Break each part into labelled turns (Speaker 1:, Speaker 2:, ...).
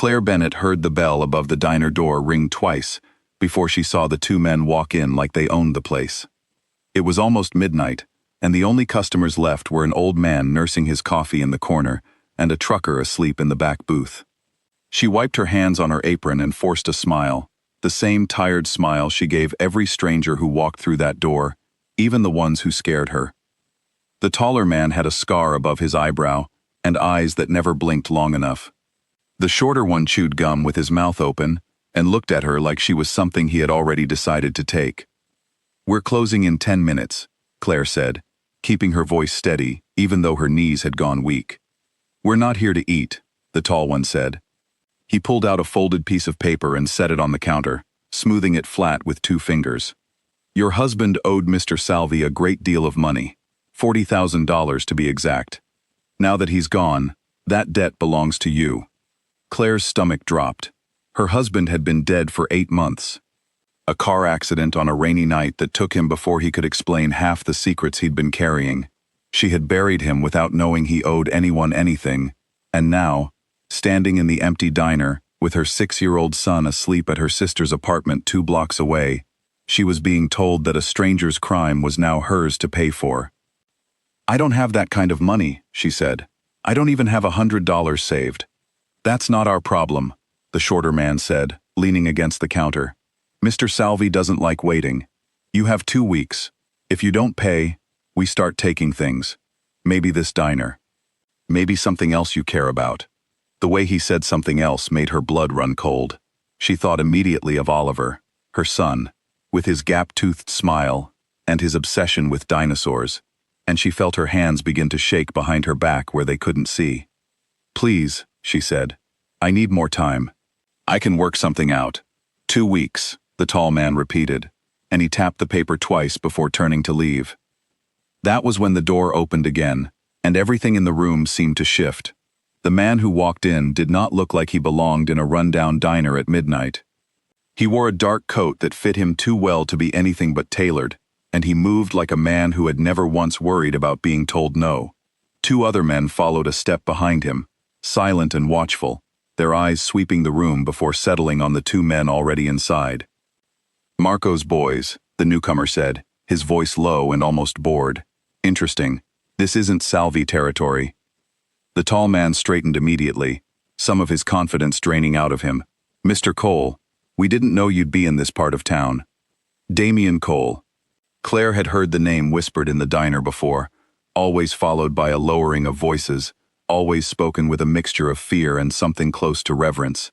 Speaker 1: Claire Bennett heard the bell above the diner door ring twice before she saw the two men walk in like they owned the place. It was almost midnight, and the only customers left were an old man nursing his coffee in the corner and a trucker asleep in the back booth. She wiped her hands on her apron and forced a smile, the same tired smile she gave every stranger who walked through that door, even the ones who scared her. The taller man had a scar above his eyebrow and eyes that never blinked long enough. The shorter one chewed gum with his mouth open and looked at her like she was something he had already decided to take. "We're closing in 10 minutes, Claire said, keeping her voice steady even though her knees had gone weak. "We're not here to eat," the tall one said. He pulled out a folded piece of paper and set it on the counter, smoothing it flat with 2 fingers. "Your husband owed Mr. Salvi a great deal of money, $40,000 to be exact. Now that he's gone, that debt belongs to you." Claire's stomach dropped. Her husband had been dead for 8 months. A car accident on a rainy night that took him before he could explain half the secrets he'd been carrying. She had buried him without knowing he owed anyone anything, and now, standing in the empty diner, with her 6-year-old son asleep at her sister's apartment 2 blocks away, she was being told that a stranger's crime was now hers to pay for. "I don't have that kind of money," she said. "I don't even have $100 saved." "That's not our problem," the shorter man said, leaning against the counter. "Mr. Salvi doesn't like waiting. You have 2 weeks. If you don't pay, we start taking things. Maybe this diner. Maybe something else you care about." The way he said something else made her blood run cold. She thought immediately of Oliver, her son, with his gap-toothed smile and his obsession with dinosaurs, and she felt her hands begin to shake behind her back where they couldn't see. "Please," she said. "I need more time. I can work something out." 2 weeks, the tall man repeated, and he tapped the paper twice before turning to leave. That was when the door opened again, and everything in the room seemed to shift. The man who walked in did not look like he belonged in a rundown diner at midnight. He wore a dark coat that fit him too well to be anything but tailored, and he moved like a man who had never once worried about being told no. 2 other men followed a step behind him, silent and watchful, their eyes sweeping the room before settling on the 2 men already inside. "Marco's boys," the newcomer said, his voice low and almost bored. "Interesting. This isn't Salvi territory." The tall man straightened immediately, some of his confidence draining out of him. "Mr. Cole, we didn't know you'd be in this part of town." Damien Cole. Claire had heard the name whispered in the diner before, always followed by a lowering of voices, always spoken with a mixture of fear and something close to reverence.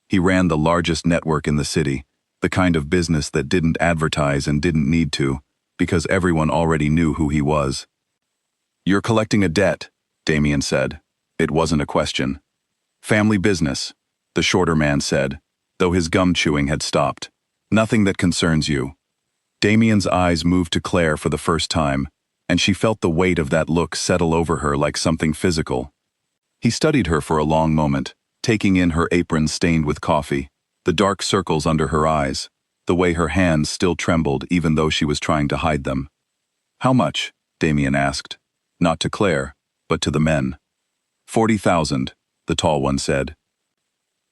Speaker 1: He ran the largest network in the city, the kind of business that didn't advertise and didn't need to, because everyone already knew who he was. "You're collecting a debt," Damien said. It wasn't a question. "Family business," the shorter man said, though his gum chewing had stopped. "Nothing that concerns you." Damien's eyes moved to Claire for the first time, and she felt the weight of that look settle over her like something physical. He studied her for a long moment, taking in her apron stained with coffee, the dark circles under her eyes, the way her hands still trembled even though she was trying to hide them. "How much?" Damien asked, not to Claire, but to the men. 40,000, the tall one said.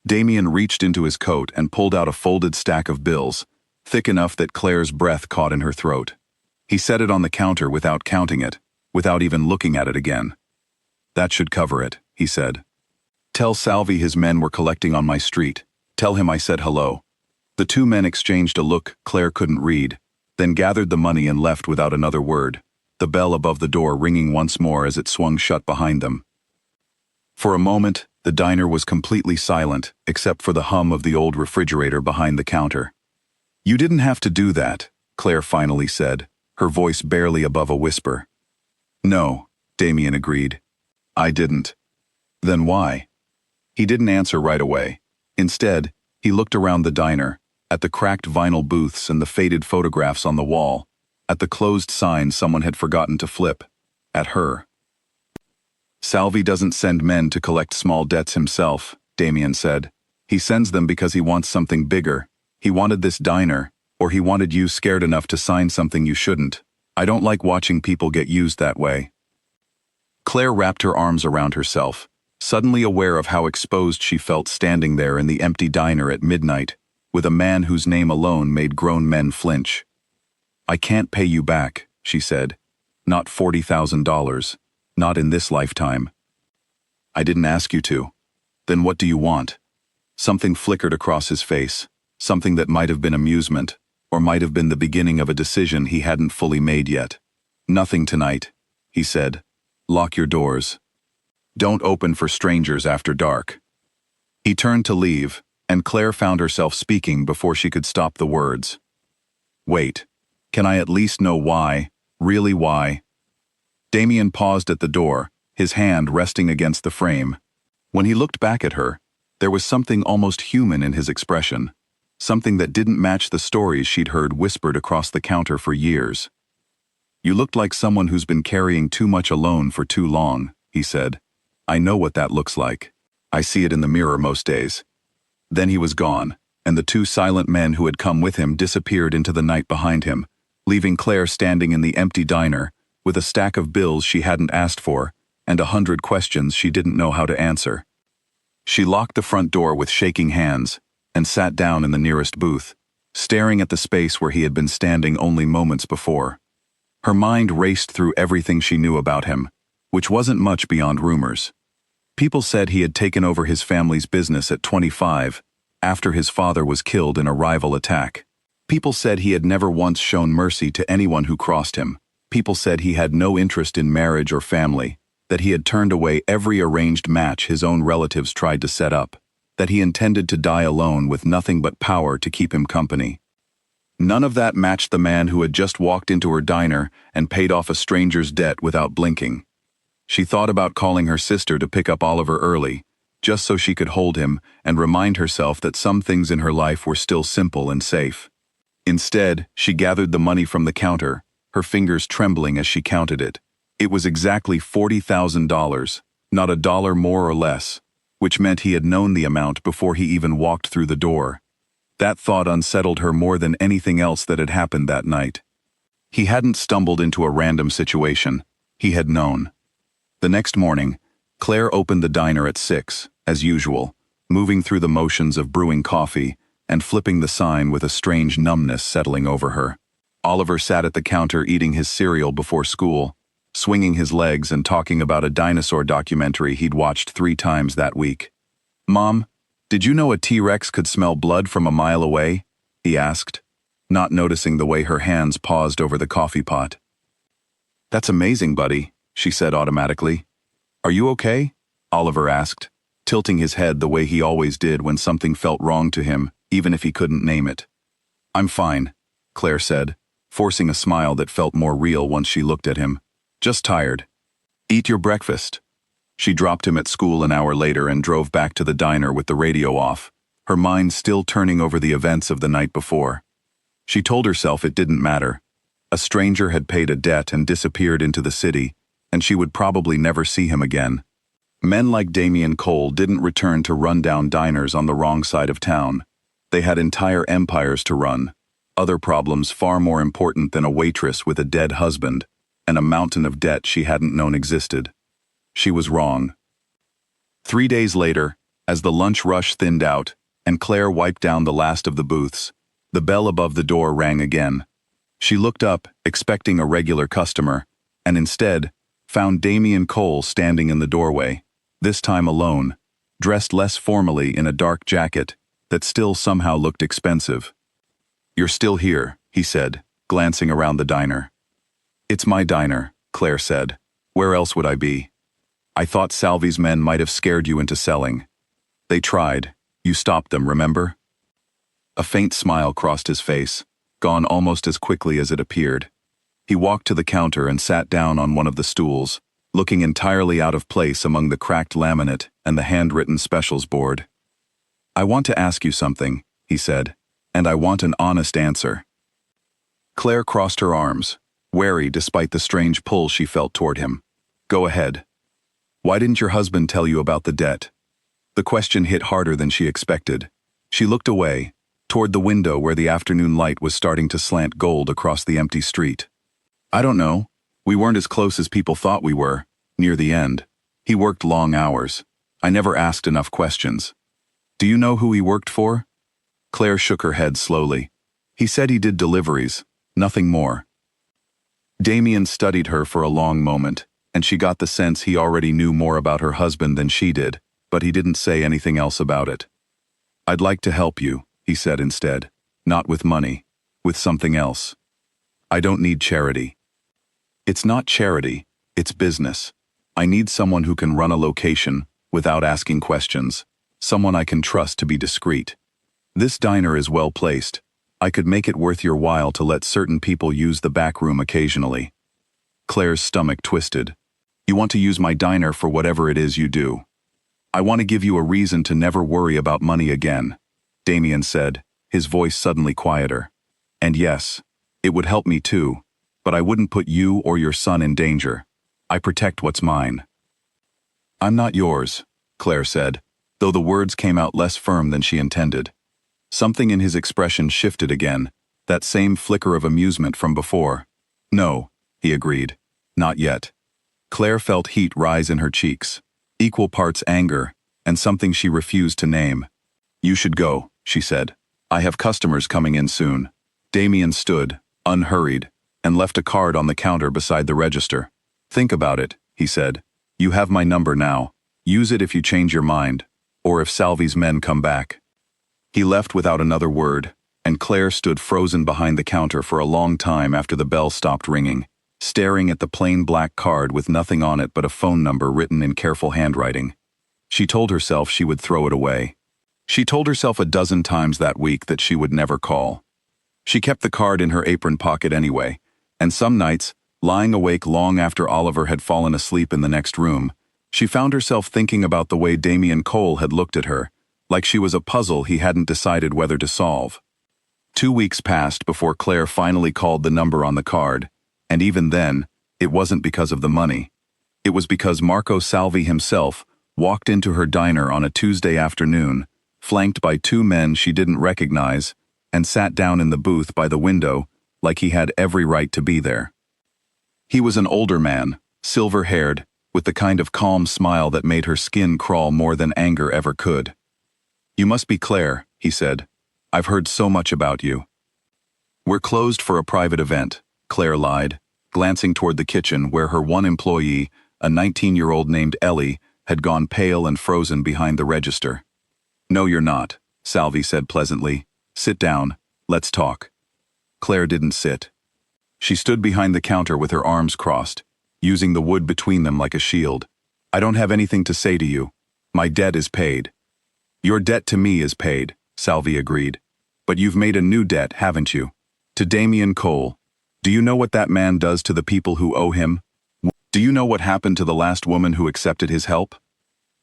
Speaker 1: Damien reached into his coat and pulled out a folded stack of bills, thick enough that Claire's breath caught in her throat. He set it on the counter without counting it, without even looking at it again. "That should cover it," he said. "Tell Salvi his men were collecting on my street. Tell him I said hello." The 2 men exchanged a look Claire couldn't read, then gathered the money and left without another word, the bell above the door ringing once more as it swung shut behind them. For a moment, the diner was completely silent, except for the hum of the old refrigerator behind the counter. "You didn't have to do that," Claire finally said, her voice barely above a whisper. "No," Damien agreed. "I didn't." "Then why?" He didn't answer right away. Instead, he looked around the diner, at the cracked vinyl booths and the faded photographs on the wall, at the closed sign someone had forgotten to flip, at her. "Salvi doesn't send men to collect small debts himself," Damien said. "He sends them because he wants something bigger. He wanted this diner, or he wanted you scared enough to sign something you shouldn't. I don't like watching people get used that way." Claire wrapped her arms around herself, suddenly aware of how exposed she felt standing there in the empty diner at midnight, with a man whose name alone made grown men flinch. "I can't pay you back," she said. "Not $40,000. Not in this lifetime." "I didn't ask you to." "Then what do you want?" Something flickered across his face, something that might have been amusement, or might have been the beginning of a decision he hadn't fully made yet. "Nothing tonight," he said. "Lock your doors. Don't open for strangers after dark." He turned to leave, and Claire found herself speaking before she could stop the words. "Wait. Can I at least know why? Really why?" Damien paused at the door, his hand resting against the frame. When he looked back at her, there was something almost human in his expression, something that didn't match the stories she'd heard whispered across the counter for years. "You looked like someone who's been carrying too much alone for too long," he said. "I know what that looks like. I see it in the mirror most days." Then he was gone, and the two silent men who had come with him disappeared into the night behind him, leaving Claire standing in the empty diner, with a stack of bills she hadn't asked for, and 100 questions she didn't know how to answer. She locked the front door with shaking hands, and sat down in the nearest booth, staring at the space where he had been standing only moments before. Her mind raced through everything she knew about him, which wasn't much beyond rumors. People said he had taken over his family's business at 25, after his father was killed in a rival attack. People said he had never once shown mercy to anyone who crossed him. People said he had no interest in marriage or family, that he had turned away every arranged match his own relatives tried to set up, that he intended to die alone with nothing but power to keep him company. None of that matched the man who had just walked into her diner and paid off a stranger's debt without blinking. She thought about calling her sister to pick up Oliver early, just so she could hold him and remind herself that some things in her life were still simple and safe. Instead, she gathered the money from the counter, her fingers trembling as she counted it. It was exactly $40,000, not a dollar more or less, which meant he had known the amount before he even walked through the door. That thought unsettled her more than anything else that had happened that night. He hadn't stumbled into a random situation. He had known. The next morning, Claire opened the diner at 6, as usual, moving through the motions of brewing coffee and flipping the sign with a strange numbness settling over her. Oliver sat at the counter eating his cereal before school, swinging his legs and talking about a dinosaur documentary he'd watched 3 times that week. "Mom, did you know a T-Rex could smell blood from a mile away?" he asked, not noticing the way her hands paused over the coffee pot. "That's amazing, buddy," she said automatically. "Are you okay?" Oliver asked, tilting his head the way he always did when something felt wrong to him, even if he couldn't name it. "I'm fine," Claire said, forcing a smile that felt more real once she looked at him. "Just tired. Eat your breakfast." She dropped him at school an hour later and drove back to the diner with the radio off, her mind still turning over the events of the night before. She told herself it didn't matter. A stranger had paid a debt and disappeared into the city, and she would probably never see him again. Men like Damien Cole didn't return to run-down diners on the wrong side of town. They had entire empires to run, other problems far more important than a waitress with a dead husband, and a mountain of debt she hadn't known existed. She was wrong. 3 days later, as the lunch rush thinned out, and Claire wiped down the last of the booths, the bell above the door rang again. She looked up, expecting a regular customer, and instead, found Damien Cole standing in the doorway, this time alone, dressed less formally in a dark jacket that still somehow looked expensive. "You're still here," he said, glancing around the diner. "It's my diner," Claire said. "Where else would I be? I thought Salvi's men might have scared you into selling. They tried. You stopped them, remember?" A faint smile crossed his face, gone almost as quickly as it appeared. He walked to the counter and sat down on one of the stools, looking entirely out of place among the cracked laminate and the handwritten specials board. "I want to ask you something," he said, "and I want an honest answer." Claire crossed her arms, wary despite the strange pull she felt toward him. "Go ahead. Why didn't your husband tell you about the debt?" The question hit harder than she expected. She looked away, toward the window where the afternoon light was starting to slant gold across the empty street. "I don't know. We weren't as close as people thought we were, near the end. He worked long hours. I never asked enough questions. Do you know who he worked for? Claire shook her head slowly. He said he did deliveries, nothing more. Damien studied her for a long moment, and she got the sense he already knew more about her husband than she did, but he didn't say anything else about it. I'd like to help you, he said instead. Not with money, with something else. I don't need charity. It's not charity, it's business. I need someone who can run a location without asking questions, someone I can trust to be discreet. This diner is well placed. I could make it worth your while to let certain people use the back room occasionally. Claire's stomach twisted. You want to use my diner for whatever it is you do. I want to give you a reason to never worry about money again, Damien said, his voice suddenly quieter. And yes, it would help me too, but I wouldn't put you or your son in danger. I protect what's mine. I'm not yours, Claire said, though the words came out less firm than she intended. Something in his expression shifted again, that same flicker of amusement from before. No, he agreed. Not yet. Claire felt heat rise in her cheeks, equal parts anger, and something she refused to name. You should go, she said. I have customers coming in soon. Damien stood, unhurried, and left a card on the counter beside the register. Think about it, he said. You have my number now. Use it if you change your mind, or if Salvi's men come back. He left without another word, and Claire stood frozen behind the counter for a long time after the bell stopped ringing, staring at the plain black card with nothing on it but a phone number written in careful handwriting. She told herself she would throw it away. She told herself a dozen times that week that she would never call. She kept the card in her apron pocket anyway, and some nights, lying awake long after Oliver had fallen asleep in the next room, she found herself thinking about the way Damien Cole had looked at her, like she was a puzzle he hadn't decided whether to solve. 2 weeks passed before Claire finally called the number on the card, and even then, it wasn't because of the money. It was because Marco Salvi himself walked into her diner on a Tuesday afternoon, flanked by 2 men she didn't recognize, and sat down in the booth by the window like he had every right to be there. He was an older man, silver-haired, with the kind of calm smile that made her skin crawl more than anger ever could. You must be Claire, he said. I've heard so much about you. We're closed for a private event, Claire lied, glancing toward the kitchen where her one employee, a 19-year-old named Ellie, had gone pale and frozen behind the register. No, you're not, Salvi said pleasantly. Sit down, let's talk. Claire didn't sit. She stood behind the counter with her arms crossed, using the wood between them like a shield. I don't have anything to say to you. My debt is paid. Your debt to me is paid, Salvi agreed. But you've made a new debt, haven't you? To Damien Cole. Do you know what that man does to the people who owe him? Do you know what happened to the last woman who accepted his help?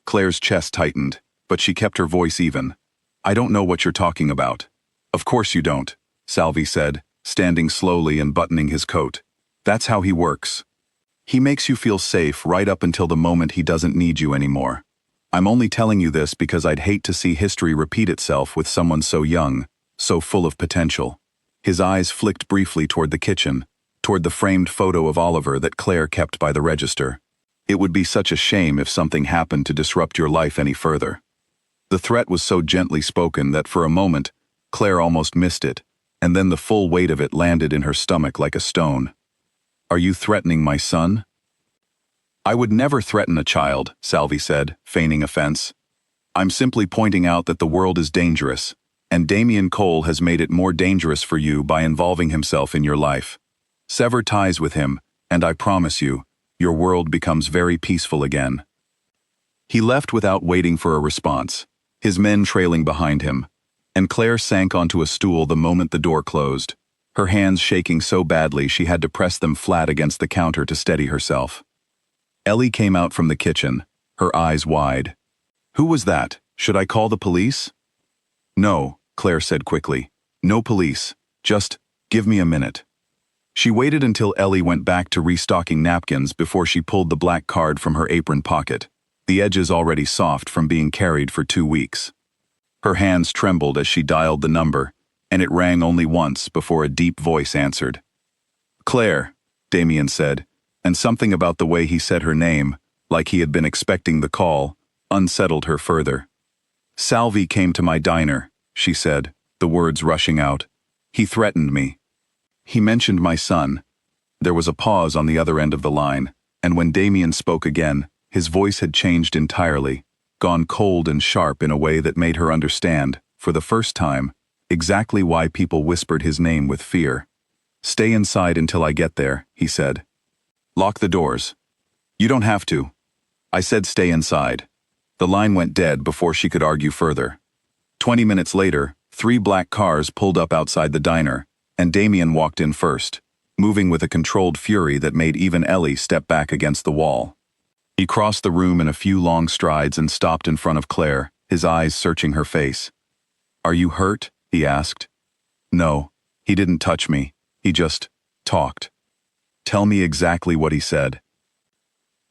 Speaker 1: Claire's chest tightened, but she kept her voice even. I don't know what you're talking about. Of course you don't, Salvi said, standing slowly and buttoning his coat. That's how he works. He makes you feel safe right up until the moment he doesn't need you anymore. I'm only telling you this because I'd hate to see history repeat itself with someone so young, so full of potential. His eyes flicked briefly toward the kitchen, toward the framed photo of Oliver that Claire kept by the register. It would be such a shame if something happened to disrupt your life any further. The threat was so gently spoken that for a moment, Claire almost missed it, and then the full weight of it landed in her stomach like a stone. Are you threatening my son? I would never threaten a child, Salvi said, feigning offense. I'm simply pointing out that the world is dangerous, and Damien Cole has made it more dangerous for you by involving himself in your life. Sever ties with him, and I promise you, your world becomes very peaceful again. He left without waiting for a response, his men trailing behind him, and Claire sank onto a stool the moment the door closed, her hands shaking so badly she had to press them flat against the counter to steady herself. Ellie came out from the kitchen, her eyes wide. Who was that? Should I call the police? No, Claire said quickly. No police. Just, give me a minute. She waited until Ellie went back to restocking napkins before she pulled the black card from her apron pocket, the edges already soft from being carried for 2 weeks. Her hands trembled as she dialed the number, and it rang only once before a deep voice answered. Claire, Damien said, and something about the way he said her name, like he had been expecting the call, unsettled her further. "Salvi came to my diner," she said, the words rushing out. "He threatened me. He mentioned my son." There was a pause on the other end of the line, and when Damien spoke again, his voice had changed entirely, gone cold and sharp in a way that made her understand, for the first time, exactly why people whispered his name with fear. "Stay inside until I get there," he said. "Lock the doors." "You don't have to." I said stay inside. The line went dead before she could argue further. 20 minutes later, 3 black cars pulled up outside the diner, and Damien walked in first, moving with a controlled fury that made even Ellie step back against the wall. He crossed the room in a few long strides and stopped in front of Claire, his eyes searching her face. "Are you hurt?" he asked. "No, he didn't touch me. He just talked." "Tell me exactly what he said."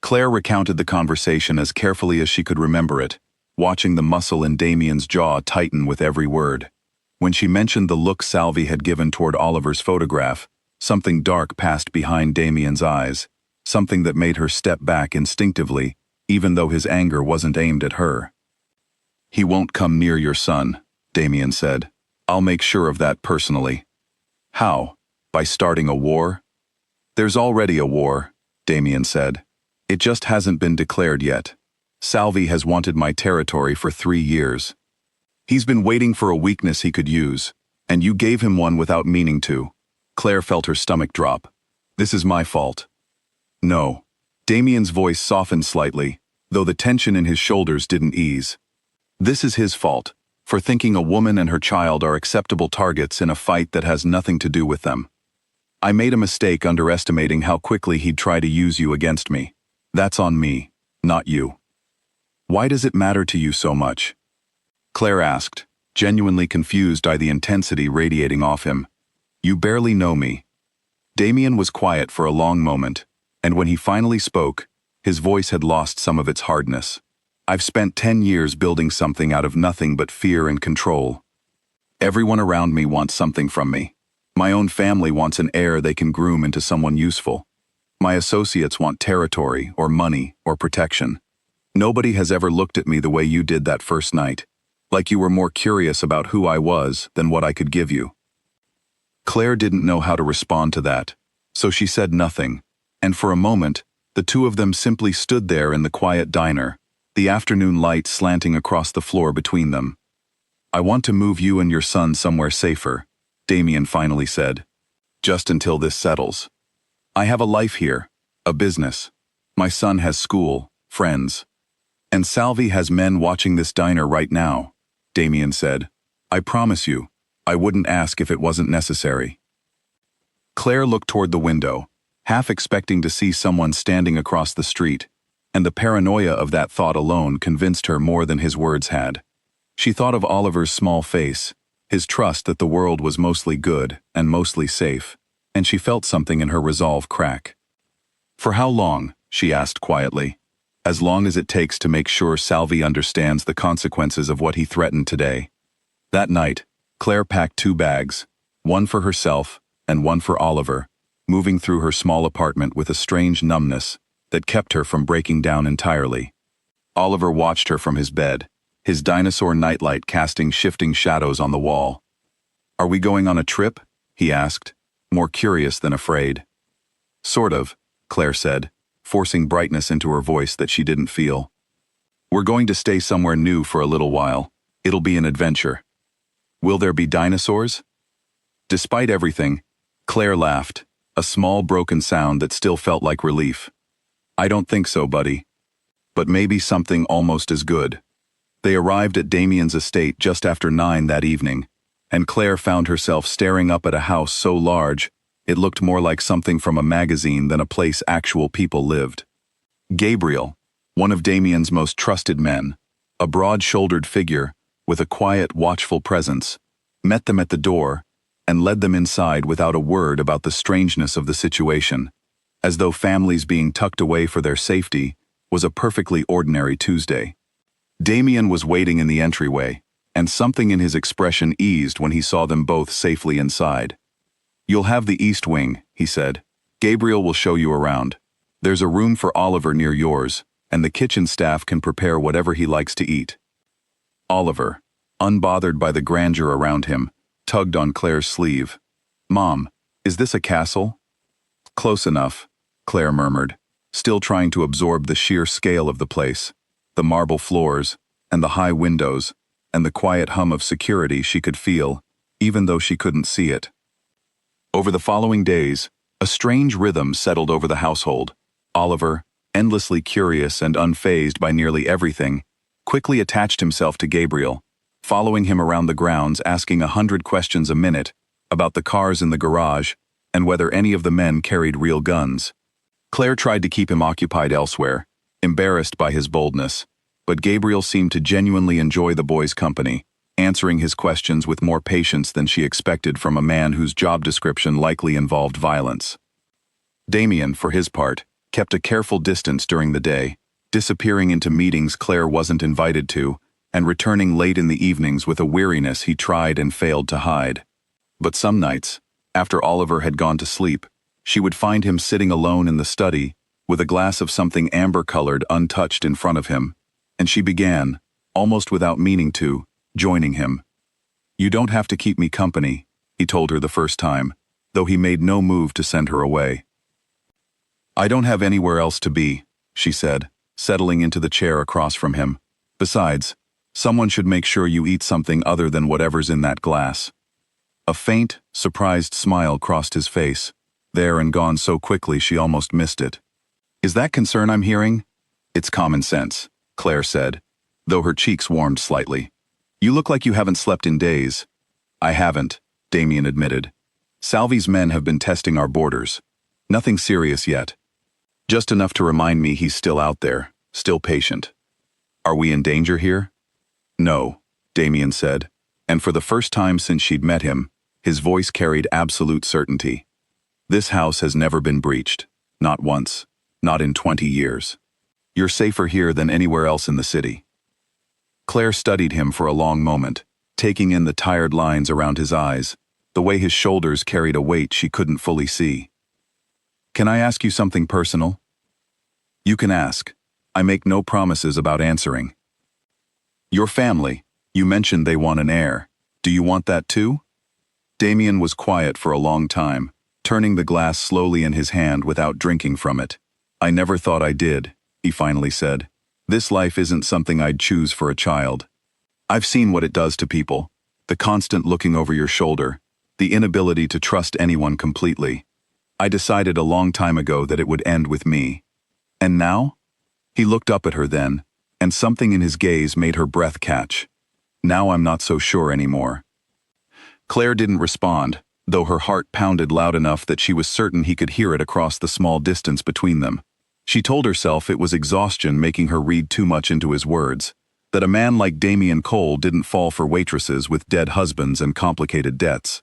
Speaker 1: Claire recounted the conversation as carefully as she could remember it, watching the muscle in Damien's jaw tighten with every word. When she mentioned the look Salvi had given toward Oliver's photograph, something dark passed behind Damien's eyes, something that made her step back instinctively, even though his anger wasn't aimed at her. "He won't come near your son," Damien said. "I'll make sure of that personally." "How? By starting a war?" "There's already a war," Damien said. "It just hasn't been declared yet. Salvi has wanted my territory for 3 years. He's been waiting for a weakness he could use, and you gave him one without meaning to." Claire felt her stomach drop. "This is my fault." "No." Damien's voice softened slightly, though the tension in his shoulders didn't ease. "This is his fault, for thinking a woman and her child are acceptable targets in a fight that has nothing to do with them. I made a mistake underestimating how quickly he'd try to use you against me. That's on me, not you." "Why does it matter to you so much?" Claire asked, genuinely confused by the intensity radiating off him. "You barely know me." Damien was quiet for a long moment, and when he finally spoke, his voice had lost some of its hardness. "I've spent 10 years building something out of nothing but fear and control. Everyone around me wants something from me. My own family wants an heir they can groom into someone useful. My associates want territory or money or protection. Nobody has ever looked at me the way you did that first night, like you were more curious about who I was than what I could give you." Claire didn't know how to respond to that, so she said nothing, and for a moment, the two of them simply stood there in the quiet diner, the afternoon light slanting across the floor between them. "I want to move you and your son somewhere safer," Damien finally said. "Just until this settles. I have a life here, a business. My son has school, friends. And Salvi has men watching this diner right now," Damien said. "I promise you, I wouldn't ask if it wasn't necessary." Claire looked toward the window, half expecting to see someone standing across the street, and the paranoia of that thought alone convinced her more than his words had. She thought of Oliver's small face, his trust that the world was mostly good and mostly safe, and she felt something in her resolve crack. "For how long?" she asked quietly. "As long as it takes to make sure Salvi understands the consequences of what he threatened today." That night, Claire packed 2 bags, one for herself and one for Oliver, moving through her small apartment with a strange numbness that kept her from breaking down entirely. Oliver watched her from his bed, his dinosaur nightlight casting shifting shadows on the wall. "Are we going on a trip?" he asked, more curious than afraid. "Sort of," Claire said, forcing brightness into her voice that she didn't feel. "We're going to stay somewhere new for a little while. It'll be an adventure." "Will there be dinosaurs?" Despite everything, Claire laughed, a small broken sound that still felt like relief. "I don't think so, buddy. But maybe something almost as good." They arrived at Damien's estate just after 9 that evening, and Claire found herself staring up at a house so large, it looked more like something from a magazine than a place actual people lived. Gabriel, one of Damien's most trusted men, a broad-shouldered figure with a quiet, watchful presence, met them at the door and led them inside without a word about the strangeness of the situation, as though families being tucked away for their safety was a perfectly ordinary Tuesday. Damien was waiting in the entryway, and something in his expression eased when he saw them both safely inside. "You'll have the east wing," he said. "Gabriel will show you around. There's a room for Oliver near yours, and the kitchen staff can prepare whatever he likes to eat. Oliver, unbothered by the grandeur around him, tugged on Claire's sleeve. "Mom, is this a castle?" "Close enough," Claire murmured, still trying to absorb the sheer scale of the place, the marble floors, and the high windows, and the quiet hum of security she could feel, even though she couldn't see it. Over the following days, a strange rhythm settled over the household. Oliver, endlessly curious and unfazed by nearly everything, quickly attached himself to Gabriel, following him around the grounds, asking 100 questions a minute about the cars in the garage and whether any of the men carried real guns. Claire tried to keep him occupied elsewhere, embarrassed by his boldness, but Gabriel seemed to genuinely enjoy the boy's company, answering his questions with more patience than she expected from a man whose job description likely involved violence. Damien, for his part, kept a careful distance during the day, disappearing into meetings Claire wasn't invited to, and returning late in the evenings with a weariness he tried and failed to hide. But some nights, after Oliver had gone to sleep, she would find him sitting alone in the study, with a glass of something amber-colored untouched in front of him, and she began, almost without meaning to, joining him. "You don't have to keep me company," he told her the first time, though he made no move to send her away. "I don't have anywhere else to be," she said, settling into the chair across from him. "Besides, someone should make sure you eat something other than whatever's in that glass." A faint, surprised smile crossed his face, there and gone so quickly she almost missed it. "Is that concern I'm hearing?" "It's common sense," Claire said, though her cheeks warmed slightly. "You look like you haven't slept in days." "I haven't," Damien admitted. "Salvi's men have been testing our borders. Nothing serious yet. Just enough to remind me he's still out there, still patient." "Are we in danger here?" "No," Damien said, and for the first time since she'd met him, his voice carried absolute certainty. "This house has never been breached. Not once. Not in 20 years. You're safer here than anywhere else in the city." Claire studied him for a long moment, taking in the tired lines around his eyes, the way his shoulders carried a weight she couldn't fully see. "Can I ask you something personal?" "You can ask. I make no promises about answering." "Your family, you mentioned they want an heir. Do you want that too?" Damien was quiet for a long time, turning the glass slowly in his hand without drinking from it. "I never thought I did," he finally said. "This life isn't something I'd choose for a child. I've seen what it does to people, the constant looking over your shoulder, the inability to trust anyone completely. I decided a long time ago that it would end with me. And now?" He looked up at her then, and something in his gaze made her breath catch. "Now I'm not so sure anymore." Claire didn't respond, though her heart pounded loud enough that she was certain he could hear it across the small distance between them. She told herself it was exhaustion making her read too much into his words, that a man like Damien Cole didn't fall for waitresses with dead husbands and complicated debts.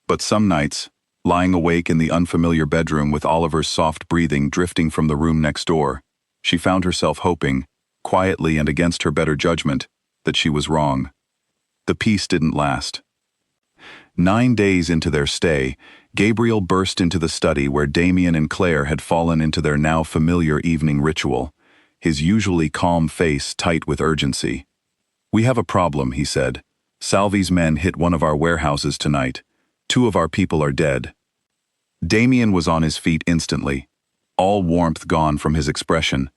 Speaker 1: But some nights, lying awake in the unfamiliar bedroom with Oliver's soft breathing drifting from the room next door, she found herself hoping, quietly and against her better judgment, that she was wrong. The peace didn't last. 9 days into their stay, Gabriel burst into the study where Damien and Claire had fallen into their now familiar evening ritual, his usually calm face tight with urgency. "We have a problem," he said. "Salvi's men hit one of our warehouses tonight. 2 of our people are dead." Damien was on his feet instantly, all warmth gone from his expression,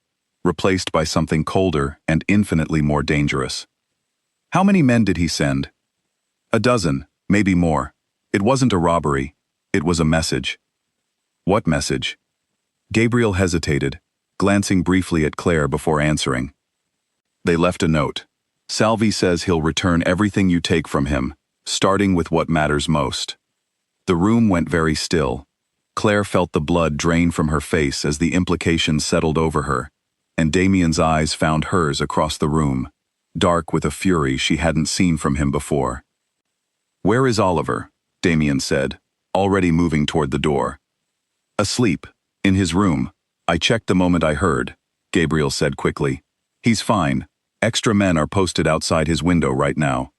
Speaker 1: replaced by something colder and infinitely more dangerous. "How many men did he send?" "A dozen, maybe more. It wasn't a robbery. It was a message." "What message?" Gabriel hesitated, glancing briefly at Claire before answering. "They left a note. Salvi says he'll return everything you take from him, starting with what matters most." The room went very still. Claire felt the blood drain from her face as the implication settled over her, and Damien's eyes found hers across the room, dark with a fury she hadn't seen from him before. "Where is Oliver?" Damien said, already moving toward the door. "Asleep, in his room. I checked the moment I heard," Gabriel said quickly. "He's fine. Extra men are posted outside his window right now."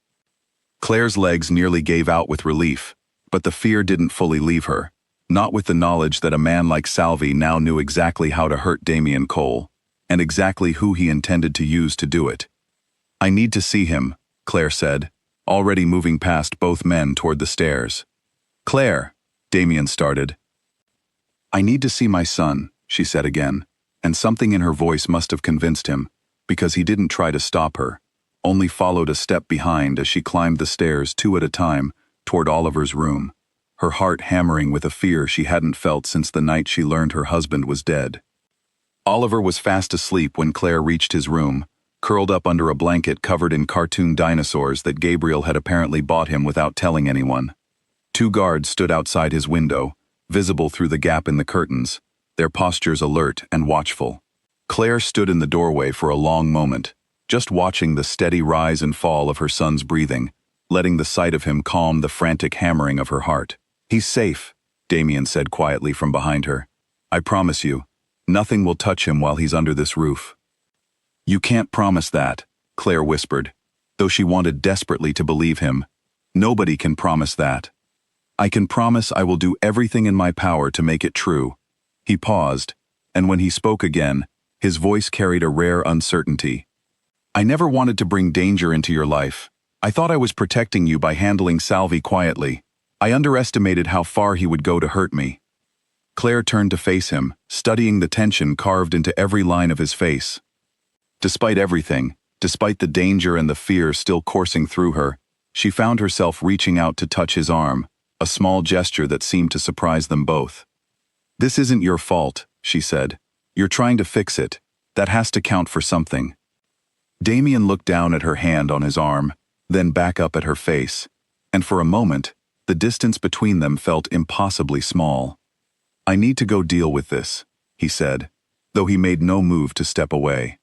Speaker 1: Claire's legs nearly gave out with relief, but the fear didn't fully leave her, not with the knowledge that a man like Salvi now knew exactly how to hurt Damien Cole. and exactly who he intended to use to do it. "I need to see him," Claire said, already moving past both men toward the stairs. "Claire," Damien started. "I need to see my son," she said again, and something in her voice must have convinced him, because he didn't try to stop her, only followed a step behind as she climbed the stairs 2 at a time toward Oliver's room, her heart hammering with a fear she hadn't felt since the night she learned her husband was dead. Oliver was fast asleep when Claire reached his room, curled up under a blanket covered in cartoon dinosaurs that Gabriel had apparently bought him without telling anyone. 2 guards stood outside his window, visible through the gap in the curtains, their postures alert and watchful. Claire stood in the doorway for a long moment, just watching the steady rise and fall of her son's breathing, letting the sight of him calm the frantic hammering of her heart. "He's safe," Damien said quietly from behind her. "I promise you, nothing will touch him while he's under this roof." "You can't promise that," Claire whispered, though she wanted desperately to believe him. "Nobody can promise that." "I can promise I will do everything in my power to make it true." He paused, and when he spoke again, his voice carried a rare uncertainty. "I never wanted to bring danger into your life. I thought I was protecting you by handling Salvi quietly. I underestimated how far he would go to hurt me." Claire turned to face him, studying the tension carved into every line of his face. Despite everything, despite the danger and the fear still coursing through her, she found herself reaching out to touch his arm, a small gesture that seemed to surprise them both. "This isn't your fault," she said. "You're trying to fix it. That has to count for something." Damien looked down at her hand on his arm, then back up at her face, and for a moment, the distance between them felt impossibly small. "I need to go deal with this," he said, though he made no move to step away.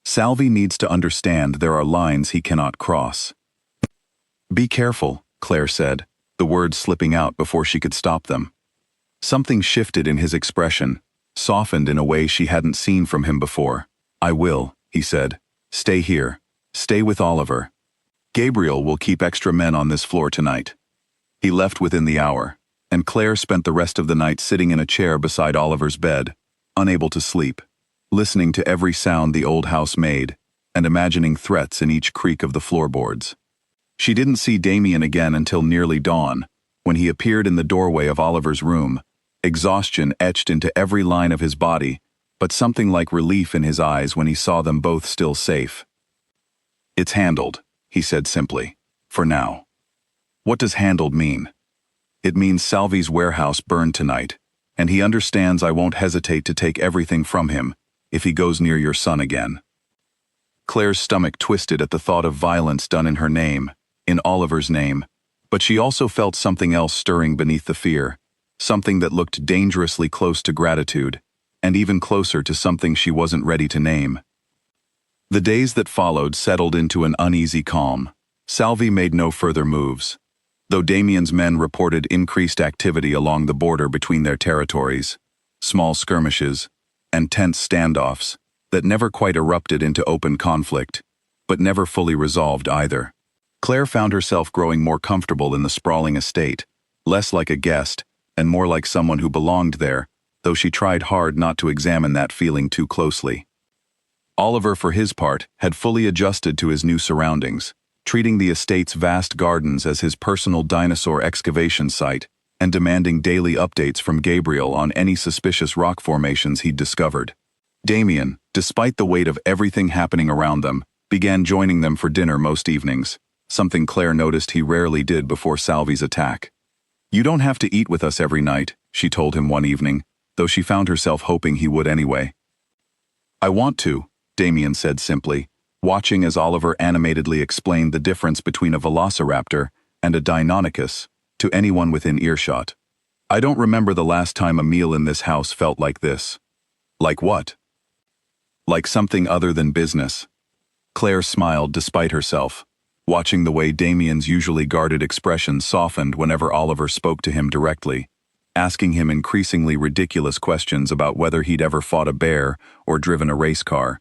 Speaker 1: "Salvi needs to understand there are lines he cannot cross." "Be careful," Claire said, the words slipping out before she could stop them. Something shifted in his expression, softened in a way she hadn't seen from him before. "I will," he said. "Stay here. Stay with Oliver. Gabriel will keep extra men on this floor tonight." He left within the hour, and Claire spent the rest of the night sitting in a chair beside Oliver's bed, unable to sleep, listening to every sound the old house made, and imagining threats in each creak of the floorboards. She didn't see Damien again until nearly dawn, when he appeared in the doorway of Oliver's room, exhaustion etched into every line of his body, but something like relief in his eyes when he saw them both still safe. "It's handled," he said simply, "for now." What does handled mean? It means Salvi's warehouse burned tonight, and he understands I won't hesitate to take everything from him if he goes near your son again. Claire's stomach twisted at the thought of violence done in her name, in Oliver's name, but she also felt something else stirring beneath the fear, something that looked dangerously close to gratitude, and even closer to something she wasn't ready to name. The days that followed settled into an uneasy calm. Salvi made no further moves, though Damien's men reported increased activity along the border between their territories, small skirmishes, and tense standoffs that never quite erupted into open conflict, but never fully resolved either. Claire found herself growing more comfortable in the sprawling estate, less like a guest, and more like someone who belonged there, though she tried hard not to examine that feeling too closely. Oliver, for his part, had fully adjusted to his new surroundings, treating the estate's vast gardens as his personal dinosaur excavation site and demanding daily updates from Gabriel on any suspicious rock formations he'd discovered. Damien, despite the weight of everything happening around them, began joining them for dinner most evenings, something Claire noticed he rarely did before Salvi's attack. "You don't have to eat with us every night," she told him one evening, though she found herself hoping he would anyway. "I want to," Damien said simply, watching as Oliver animatedly explained the difference between a velociraptor and a Deinonychus to anyone within earshot. "I don't remember the last time a meal in this house felt like this." "Like what?" "Like something other than business." Claire smiled despite herself, watching the way Damien's usually guarded expression softened whenever Oliver spoke to him directly, asking him increasingly ridiculous questions about whether he'd ever fought a bear or driven a race car.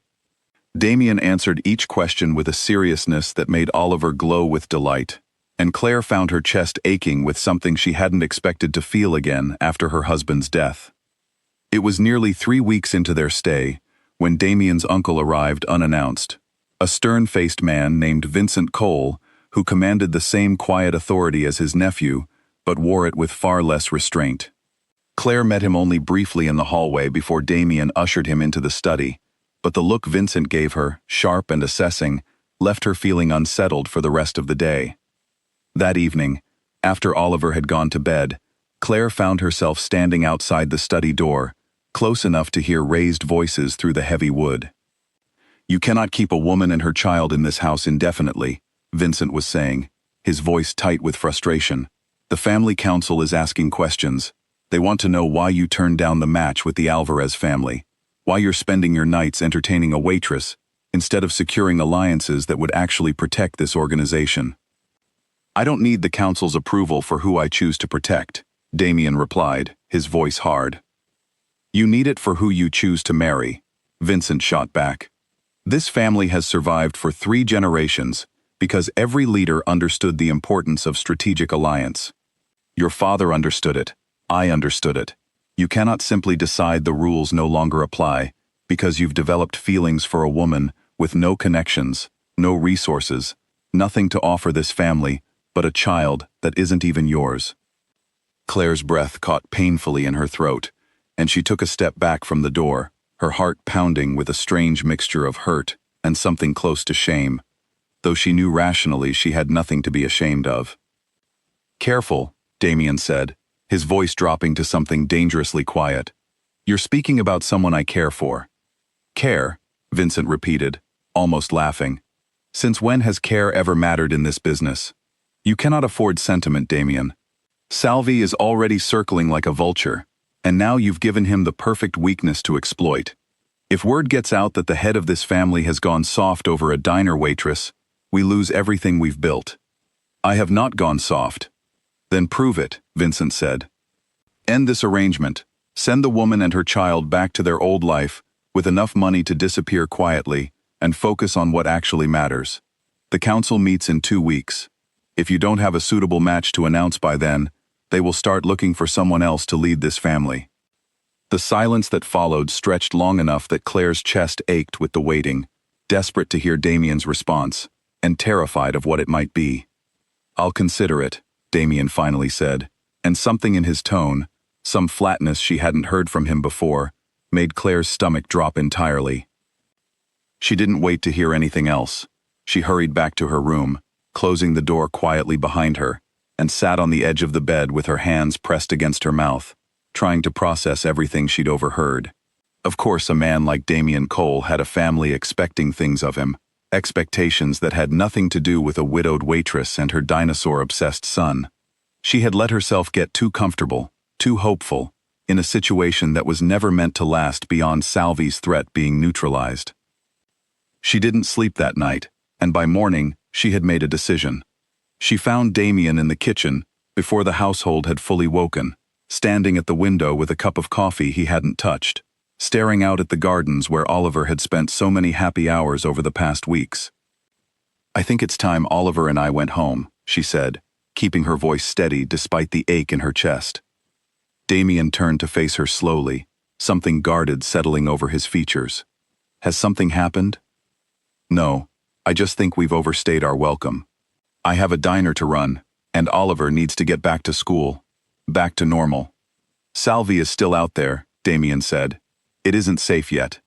Speaker 1: Damien answered each question with a seriousness that made Oliver glow with delight, and Claire found her chest aching with something she hadn't expected to feel again after her husband's death. It was nearly 3 weeks into their stay, when Damien's uncle arrived unannounced. A stern-faced man named Vincent Cole, who commanded the same quiet authority as his nephew, but wore it with far less restraint. Claire met him only briefly in the hallway before Damien ushered him into the study, but the look Vincent gave her, sharp and assessing, left her feeling unsettled for the rest of the day. That evening, after Oliver had gone to bed, Claire found herself standing outside the study door, close enough to hear raised voices through the heavy wood. "You cannot keep a woman and her child in this house indefinitely," Vincent was saying, his voice tight with frustration. "The family council is asking questions. They want to know why you turned down the match with the Alvarez family, why you're spending your nights entertaining a waitress, instead of securing alliances that would actually protect this organization." "I don't need the council's approval for who I choose to protect," Damien replied, his voice hard. "You need it for who you choose to marry," Vincent shot back. "This family has survived for 3 generations because every leader understood the importance of strategic alliance. Your father understood it. I understood it. You cannot simply decide the rules no longer apply because you've developed feelings for a woman with no connections, no resources, nothing to offer this family but a child that isn't even yours." Claire's breath caught painfully in her throat, and she took a step back from the door, her heart pounding with a strange mixture of hurt and something close to shame, though she knew rationally she had nothing to be ashamed of. "Careful," Damien said, his voice dropping to something dangerously quiet. "You're speaking about someone I care for." "Care?" Vincent repeated, almost laughing. "Since when has care ever mattered in this business? You cannot afford sentiment, Damien. Salvi is already circling like a vulture, and now you've given him the perfect weakness to exploit. If word gets out that the head of this family has gone soft over a diner waitress, we lose everything we've built." "I have not gone soft." "Then prove it," Vincent said. "End this arrangement. Send the woman and her child back to their old life with enough money to disappear quietly and focus on what actually matters. The council meets in 2 weeks. If you don't have a suitable match to announce by then, they will start looking for someone else to lead this family." The silence that followed stretched long enough that Claire's chest ached with the waiting, desperate to hear Damien's response, and terrified of what it might be. "I'll consider it," Damien finally said, and something in his tone, some flatness she hadn't heard from him before, made Claire's stomach drop entirely. She didn't wait to hear anything else. She hurried back to her room, closing the door quietly behind her, and sat on the edge of the bed with her hands pressed against her mouth, trying to process everything she'd overheard. Of course, a man like Damien Cole had a family expecting things of him, expectations that had nothing to do with a widowed waitress and her dinosaur-obsessed son. She had let herself get too comfortable, too hopeful, in a situation that was never meant to last beyond Salvi's threat being neutralized. She didn't sleep that night, and by morning, she had made a decision. She found Damien in the kitchen before the household had fully woken, standing at the window with a cup of coffee he hadn't touched, staring out at the gardens where Oliver had spent so many happy hours over the past weeks. "I think it's time Oliver and I went home," she said, keeping her voice steady despite the ache in her chest. Damien turned to face her slowly, something guarded settling over his features. "Has something happened?" "No, I just think we've overstayed our welcome. I have a diner to run, and Oliver needs to get back to school, back to normal." "Salvi is still out there," Damien said. "It isn't safe yet."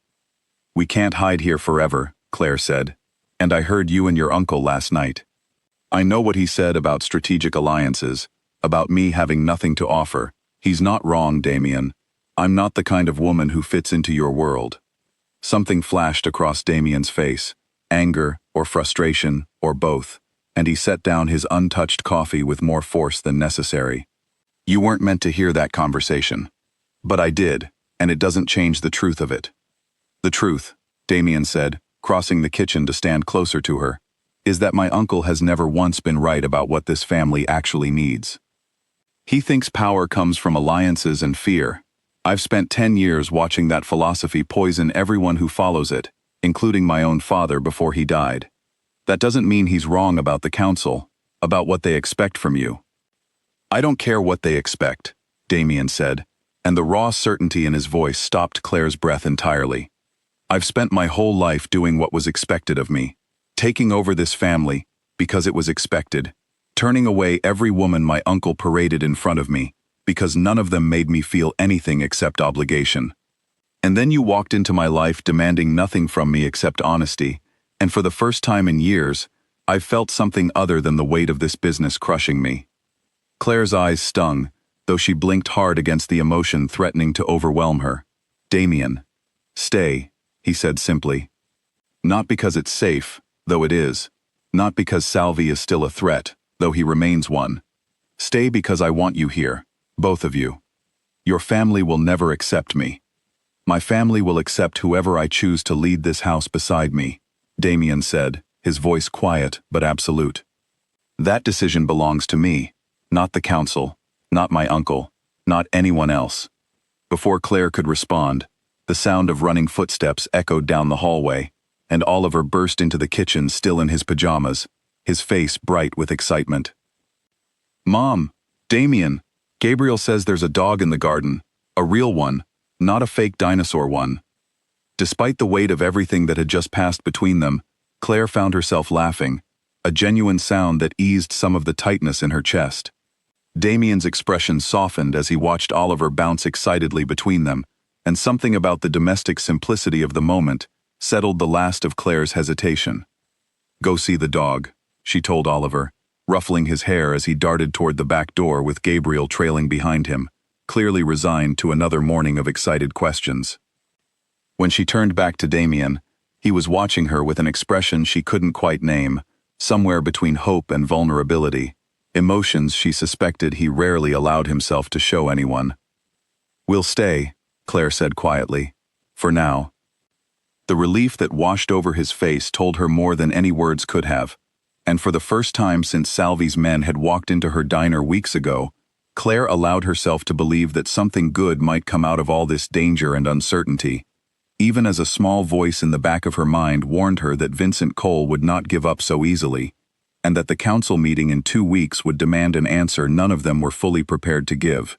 Speaker 1: "We can't hide here forever," Claire said. "And I heard you and your uncle last night. I know what he said about strategic alliances, about me having nothing to offer. He's not wrong, Damien. I'm not the kind of woman who fits into your world." Something flashed across Damien's face, anger or frustration or both, and he set down his untouched coffee with more force than necessary. "You weren't meant to hear that conversation. But I did, and it doesn't change the truth of it." "The truth," Damien said, crossing the kitchen to stand closer to her, "is that my uncle has never once been right about what this family actually needs. He thinks power comes from alliances and fear. I've spent 10 years watching that philosophy poison everyone who follows it, including my own father before he died. That doesn't mean he's wrong about the council, about what they expect from you." "I don't care what they expect," Damien said, and the raw certainty in his voice stopped Claire's breath entirely. I've spent my whole life doing what was expected of me, taking over this family because it was expected, turning away every woman my uncle paraded in front of me because none of them made me feel anything except obligation. And then you walked into my life demanding nothing from me except honesty, and for the first time in years, I've felt something other than the weight of this business crushing me. Claire's eyes stung, though she blinked hard against the emotion threatening to overwhelm her. Damien. Stay, he said simply. Not because it's safe, though it is. Not because Salvi is still a threat, though he remains one. Stay because I want you here, both of you. Your family will never accept me. My family will accept whoever I choose to lead this house beside me, Damien said, his voice quiet but absolute. That decision belongs to me, not the council, not my uncle, not anyone else. Before Claire could respond, the sound of running footsteps echoed down the hallway, and Oliver burst into the kitchen still in his pajamas, his face bright with excitement. Mom, Damien, Gabriel says there's a dog in the garden, a real one, not a fake dinosaur one. Despite the weight of everything that had just passed between them, Claire found herself laughing, a genuine sound that eased some of the tightness in her chest. Damien's expression softened as he watched Oliver bounce excitedly between them, and something about the domestic simplicity of the moment settled the last of Claire's hesitation. Go see the dog, she told Oliver, ruffling his hair as he darted toward the back door with Gabriel trailing behind him, clearly resigned to another morning of excited questions. When she turned back to Damien, he was watching her with an expression she couldn't quite name, somewhere between hope and vulnerability, emotions she suspected he rarely allowed himself to show anyone. We'll stay, Claire said quietly, for now. The relief that washed over his face told her more than any words could have, and for the first time since Salvi's men had walked into her diner weeks ago, Claire allowed herself to believe that something good might come out of all this danger and uncertainty, even as a small voice in the back of her mind warned her that Vincent Cole would not give up so easily, and that the council meeting in 2 weeks would demand an answer none of them were fully prepared to give.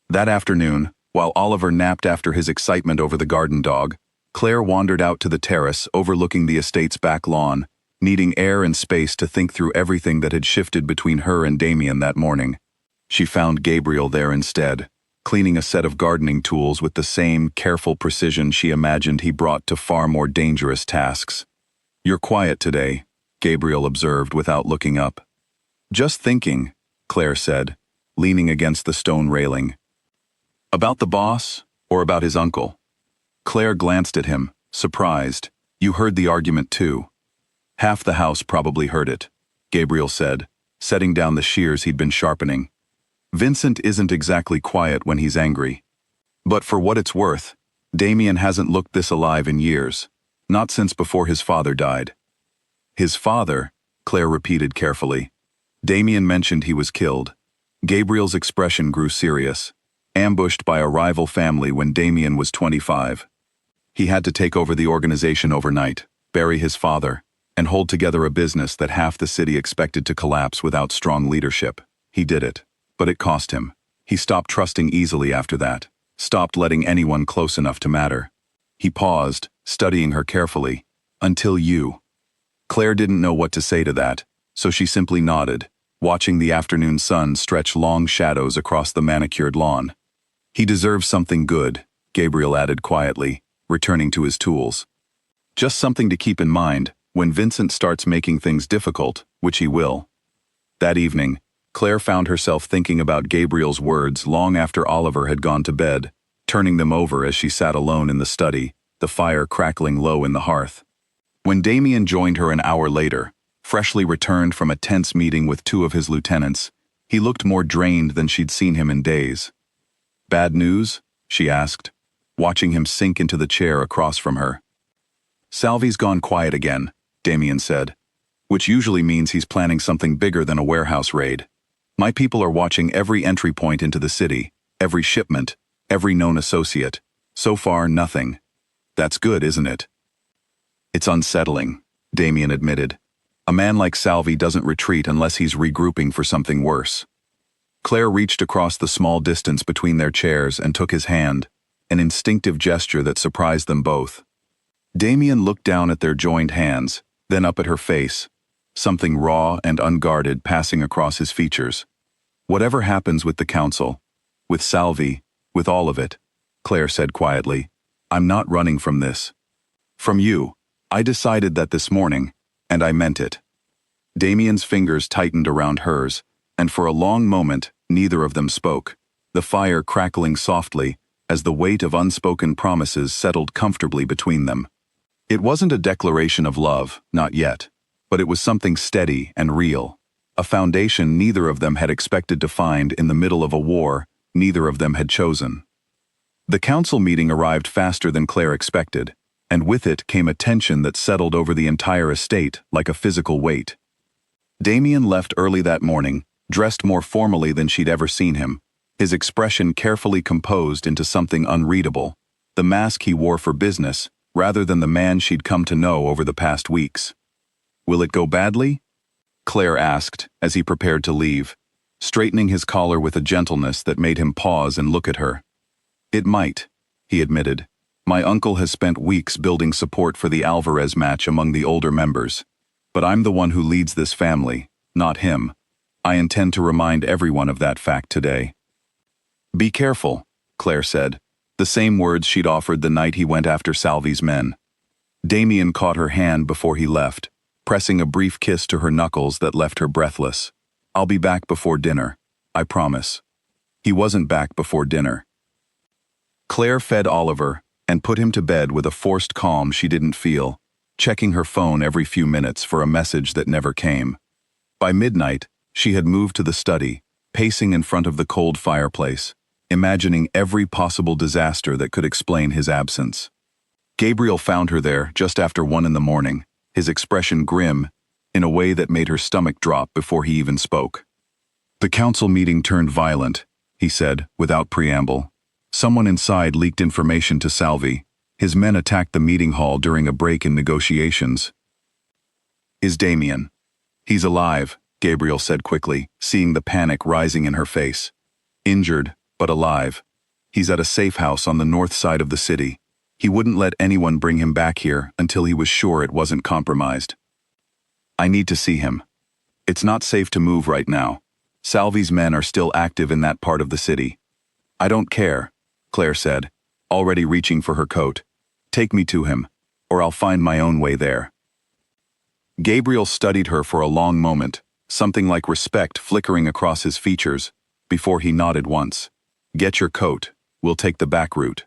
Speaker 1: That afternoon, while Oliver napped after his excitement over the garden dog, Claire wandered out to the terrace overlooking the estate's back lawn, needing air and space to think through everything that had shifted between her and Damien that morning. She found Gabriel there instead, cleaning a set of gardening tools with the same careful precision she imagined he brought to far more dangerous tasks. You're quiet today, Gabriel observed without looking up. Just thinking, Claire said, leaning against the stone railing. About the boss, or about his uncle? Claire glanced at him, surprised. You heard the argument too. Half the house probably heard it, Gabriel said, setting down the shears he'd been sharpening. Vincent isn't exactly quiet when he's angry. But for what it's worth, Damien hasn't looked this alive in years, not since before his father died. His father, Claire repeated carefully. Damien mentioned he was killed. Gabriel's expression grew serious, ambushed by a rival family when Damien was 25. He had to take over the organization overnight, bury his father, and hold together a business that half the city expected to collapse without strong leadership. He did it. But it cost him. He stopped trusting easily after that, stopped letting anyone close enough to matter. He paused, studying her carefully. Until you. Claire didn't know what to say to that, so she simply nodded, watching the afternoon sun stretch long shadows across the manicured lawn. He deserves something good, Gabriel added quietly, returning to his tools. Just something to keep in mind when Vincent starts making things difficult, which he will. That evening, Claire found herself thinking about Gabriel's words long after Oliver had gone to bed, turning them over as she sat alone in the study, the fire crackling low in the hearth. When Damien joined her an hour later, freshly returned from a tense meeting with 2 of his lieutenants, he looked more drained than she'd seen him in days. Bad news? She asked, watching him sink into the chair across from her. Salvi's gone quiet again, Damien said, which usually means he's planning something bigger than a warehouse raid. My people are watching every entry point into the city, every shipment, every known associate. So far, nothing. That's good, isn't it? It's unsettling, Damien admitted. A man like Salvi doesn't retreat unless he's regrouping for something worse. Claire reached across the small distance between their chairs and took his hand, an instinctive gesture that surprised them both. Damien looked down at their joined hands, then up at her face, something raw and unguarded passing across his features. Whatever happens with the council, with Salvi, with all of it, Claire said quietly, I'm not running from this. From you, I decided that this morning, and I meant it. Damien's fingers tightened around hers, and for a long moment, neither of them spoke, the fire crackling softly as the weight of unspoken promises settled comfortably between them. It wasn't a declaration of love, not yet, but it was something steady and real, a foundation neither of them had expected to find in the middle of a war neither of them had chosen. The council meeting arrived faster than Claire expected, and with it came a tension that settled over the entire estate like a physical weight. Damien left early that morning, dressed more formally than she'd ever seen him, his expression carefully composed into something unreadable, the mask he wore for business rather than the man she'd come to know over the past weeks. Will it go badly? Claire asked as he prepared to leave, straightening his collar with a gentleness that made him pause and look at her. It might, he admitted. My uncle has spent weeks building support for the Alvarez match among the older members. But I'm the one who leads this family, not him. I intend to remind everyone of that fact today. Be careful, Claire said, the same words she'd offered the night he went after Salvi's men. Damien caught her hand before he left, pressing a brief kiss to her knuckles that left her breathless. I'll be back before dinner, I promise. He wasn't back before dinner. Claire fed Oliver and put him to bed with a forced calm she didn't feel, checking her phone every few minutes for a message that never came. By midnight, she had moved to the study, pacing in front of the cold fireplace, imagining every possible disaster that could explain his absence. Gabriel found her there just after 1 a.m, his expression grim, in a way that made her stomach drop before he even spoke. The council meeting turned violent, he said, without preamble. Someone inside leaked information to Salvi. His men attacked the meeting hall during a break in negotiations. Is Damien? He's alive, Gabriel said quickly, seeing the panic rising in her face. Injured, but alive. He's at a safe house on the north side of the city. He wouldn't let anyone bring him back here until he was sure it wasn't compromised. I need to see him. It's not safe to move right now. Salvi's men are still active in that part of the city. I don't care, Claire said, already reaching for her coat. Take me to him, or I'll find my own way there. Gabriel studied her for a long moment, something like respect flickering across his features, before he nodded once. Get your coat, we'll take the back route.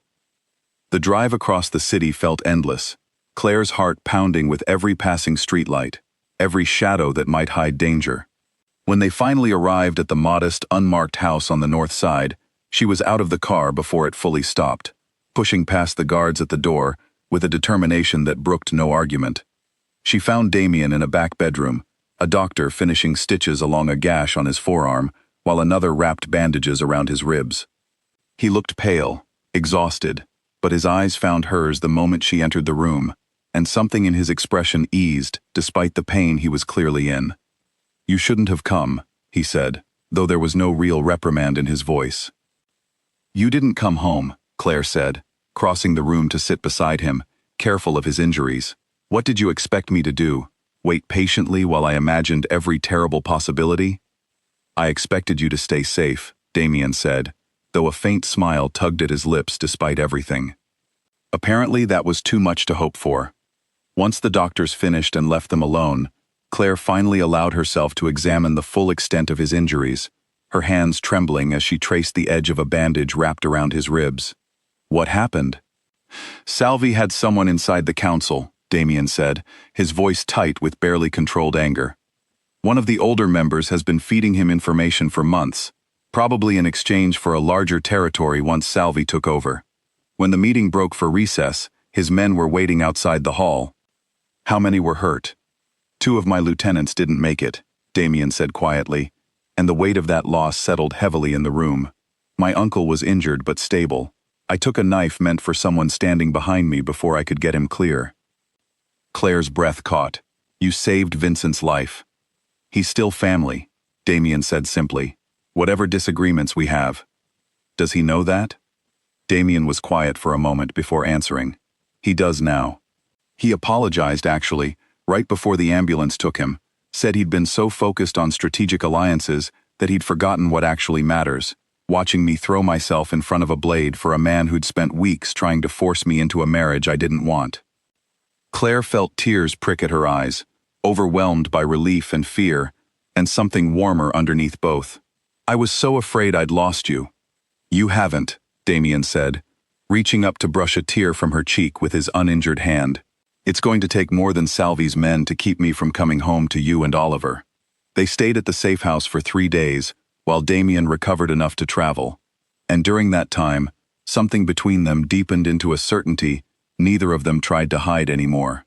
Speaker 1: The drive across the city felt endless, Claire's heart pounding with every passing streetlight, every shadow that might hide danger. When they finally arrived at the modest, unmarked house on the north side, she was out of the car before it fully stopped, pushing past the guards at the door with a determination that brooked no argument. She found Damien in a back bedroom, a doctor finishing stitches along a gash on his forearm, while another wrapped bandages around his ribs. He looked pale, exhausted, but his eyes found hers the moment she entered the room, and something in his expression eased despite the pain he was clearly in. You shouldn't have come, he said, though there was no real reprimand in his voice. You didn't come home, Claire said, crossing the room to sit beside him, careful of his injuries. What did you expect me to do? Wait patiently while I imagined every terrible possibility? I expected you to stay safe, Damien said, though a faint smile tugged at his lips despite everything. Apparently that was too much to hope for. Once the doctors finished and left them alone, Claire finally allowed herself to examine the full extent of his injuries, her hands trembling as she traced the edge of a bandage wrapped around his ribs. What happened? Salvi had someone inside the council, Damien said, his voice tight with barely controlled anger. One of the older members has been feeding him information for months, probably in exchange for a larger territory once Salvi took over. When the meeting broke for recess, his men were waiting outside the hall. How many were hurt? 2 of my lieutenants didn't make it, Damien said quietly, and the weight of that loss settled heavily in the room. My uncle was injured but stable. I took a knife meant for someone standing behind me before I could get him clear. Claire's breath caught. You saved Vincent's life. He's still family, Damien said simply. Whatever disagreements we have. Does he know that? Damien was quiet for a moment before answering. He does now. He apologized, actually, right before the ambulance took him, said he'd been so focused on strategic alliances that he'd forgotten what actually matters, watching me throw myself in front of a blade for a man who'd spent weeks trying to force me into a marriage I didn't want. Claire felt tears prick at her eyes, overwhelmed by relief and fear, and something warmer underneath both. I was so afraid I'd lost you. You haven't, Damien said, reaching up to brush a tear from her cheek with his uninjured hand. It's going to take more than Salvi's men to keep me from coming home to you and Oliver. They stayed at the safe house for 3 days, while Damien recovered enough to travel. And during that time, something between them deepened into a certainty neither of them tried to hide anymore.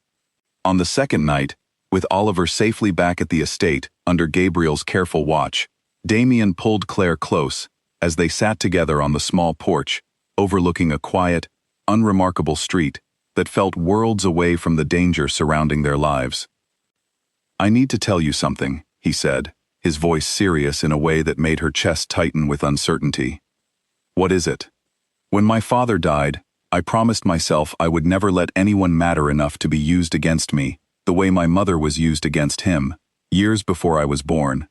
Speaker 1: On the second night, with Oliver safely back at the estate under Gabriel's careful watch, Damien pulled Claire close as they sat together on the small porch, overlooking a quiet, unremarkable street that felt worlds away from the danger surrounding their lives. I need to tell you something, he said, his voice serious in a way that made her chest tighten with uncertainty. What is it? When my father died, I promised myself I would never let anyone matter enough to be used against me, the way my mother was used against him, years before I was born.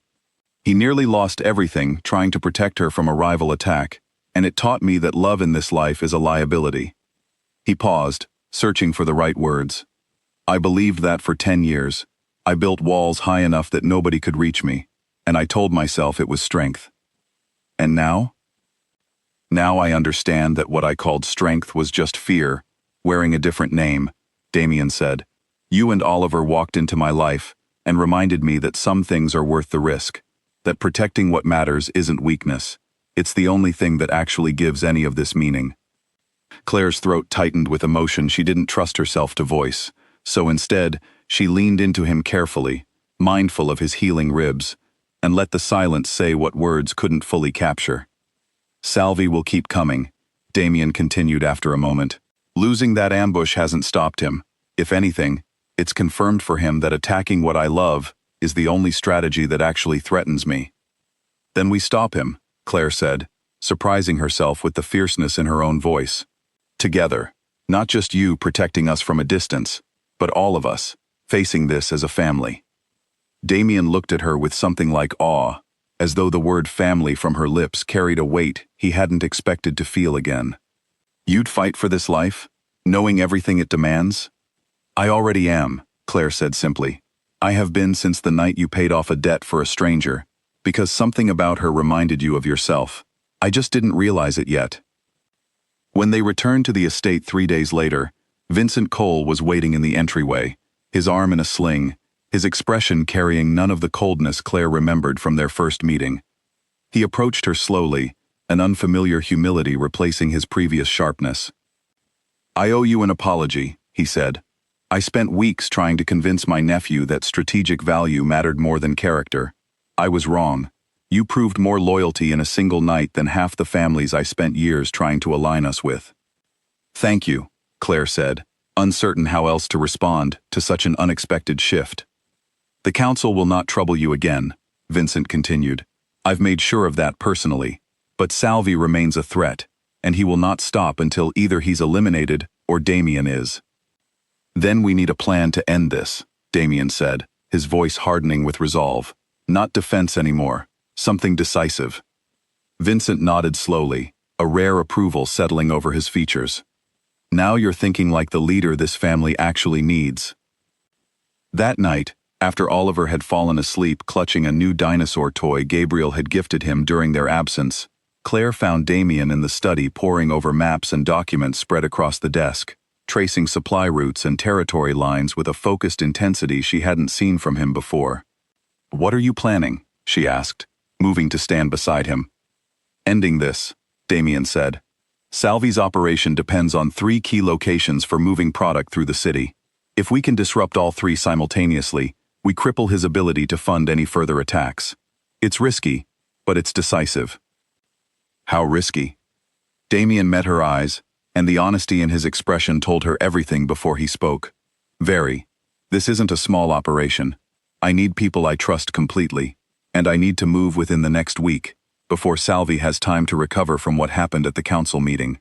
Speaker 1: He nearly lost everything trying to protect her from a rival attack, and it taught me that love in this life is a liability. He paused, searching for the right words. I believed that for 10 years. I built walls high enough that nobody could reach me, and I told myself it was strength. And now? Now I understand that what I called strength was just fear, wearing a different name, Damien said. You and Oliver walked into my life and reminded me that some things are worth the risk, that protecting what matters isn't weakness. It's the only thing that actually gives any of this meaning. Claire's throat tightened with emotion she didn't trust herself to voice, so instead, she leaned into him carefully, mindful of his healing ribs, and let the silence say what words couldn't fully capture. Salvi will keep coming, Damien continued after a moment. Losing that ambush hasn't stopped him. If anything, it's confirmed for him that attacking what I love is the only strategy that actually threatens me. Then we stop him, Claire said, surprising herself with the fierceness in her own voice. Together, not just you protecting us from a distance, but all of us, facing this as a family. Damien looked at her with something like awe, as though the word family from her lips carried a weight he hadn't expected to feel again. You'd fight for this life, knowing everything it demands? I already am, Claire said simply. I have been since the night you paid off a debt for a stranger, because something about her reminded you of yourself. I just didn't realize it yet. When they returned to the estate 3 days later, Vincent Cole was waiting in the entryway, his arm in a sling, his expression carrying none of the coldness Claire remembered from their first meeting. He approached her slowly, an unfamiliar humility replacing his previous sharpness. I owe you an apology, he said. I spent weeks trying to convince my nephew that strategic value mattered more than character. I was wrong. You proved more loyalty in a single night than half the families I spent years trying to align us with. Thank you, Claire said, uncertain how else to respond to such an unexpected shift. The council will not trouble you again, Vincent continued. I've made sure of that personally, but Salvi remains a threat, and he will not stop until either he's eliminated or Damien is. Then we need a plan to end this, Damien said, his voice hardening with resolve. Not defense anymore, something decisive. Vincent nodded slowly, a rare approval settling over his features. Now you're thinking like the leader this family actually needs. That night, after Oliver had fallen asleep clutching a new dinosaur toy Gabriel had gifted him during their absence, Claire found Damien in the study poring over maps and documents spread across the desk, tracing supply routes and territory lines with a focused intensity she hadn't seen from him before. What are you planning? She asked, moving to stand beside him. Ending this, Damien said. Salvi's operation depends on 3 key locations for moving product through the city. If we can disrupt all 3 simultaneously, we cripple his ability to fund any further attacks. It's risky, but it's decisive. How risky? Damien met her eyes, and the honesty in his expression told her everything before he spoke. Very. This isn't a small operation. I need people I trust completely, and I need to move within the next week, before Salvi has time to recover from what happened at the council meeting.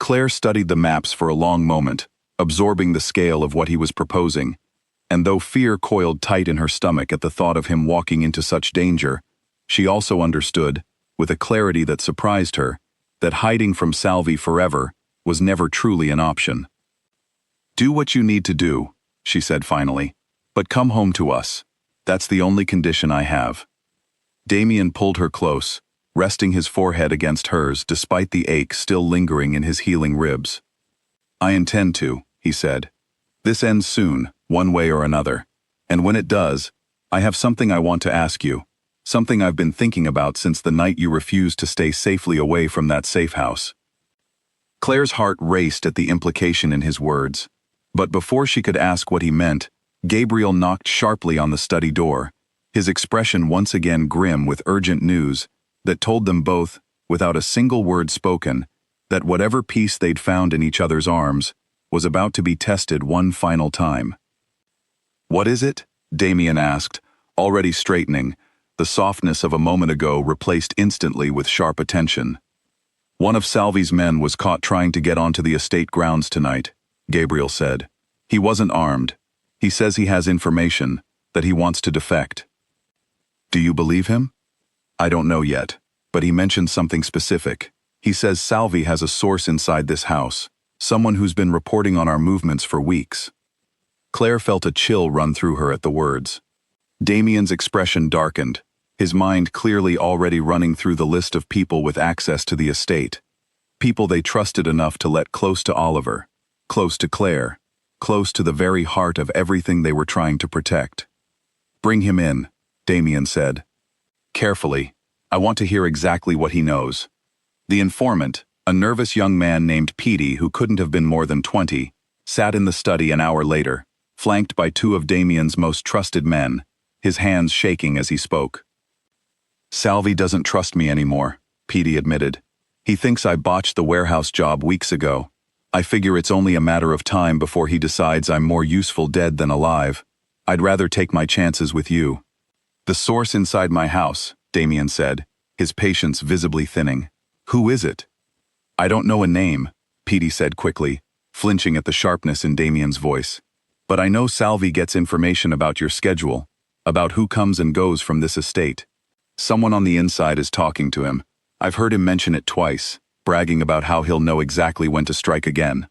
Speaker 1: Claire studied the maps for a long moment, absorbing the scale of what he was proposing, and though fear coiled tight in her stomach at the thought of him walking into such danger, she also understood, with a clarity that surprised her, that hiding from Salvi forever was never truly an option. "Do what you need to do," she said finally, "but come home to us. That's the only condition I have." Damien pulled her close, resting his forehead against hers despite the ache still lingering in his healing ribs. "I intend to," he said. "This ends soon, one way or another. And when it does, I have something I want to ask you, something I've been thinking about since the night you refused to stay safely away from that safe house." Claire's heart raced at the implication in his words, but before she could ask what he meant, Gabriel knocked sharply on the study door, his expression once again grim with urgent news that told them both, without a single word spoken, that whatever peace they'd found in each other's arms was about to be tested one final time. "What is it?" Damien asked, already straightening, the softness of a moment ago replaced instantly with sharp attention. "One of Salvi's men was caught trying to get onto the estate grounds tonight," Gabriel said. "He wasn't armed. He says he has information, that he wants to defect." "Do you believe him?" "I don't know yet, but he mentioned something specific. He says Salvi has a source inside this house, someone who's been reporting on our movements for weeks." Claire felt a chill run through her at the words. Damien's expression darkened, his mind clearly already running through the list of people with access to the estate. People they trusted enough to let close to Oliver, close to Claire, close to the very heart of everything they were trying to protect. "Bring him in," Damien said. "Carefully. I want to hear exactly what he knows." The informant, a nervous young man named Petey who couldn't have been more than 20, sat in the study an hour later, flanked by two of Damien's most trusted men, his hands shaking as he spoke. "Salvi doesn't trust me anymore," Petey admitted. "He thinks I botched the warehouse job weeks ago. I figure it's only a matter of time before he decides I'm more useful dead than alive. I'd rather take my chances with you." "The source inside my house," Damien said, his patience visibly thinning. "Who is it?" "I don't know a name," Petey said quickly, flinching at the sharpness in Damien's voice. "But I know Salvi gets information about your schedule, about who comes and goes from this estate. Someone on the inside is talking to him. I've heard him mention it twice, bragging about how he'll know exactly when to strike again."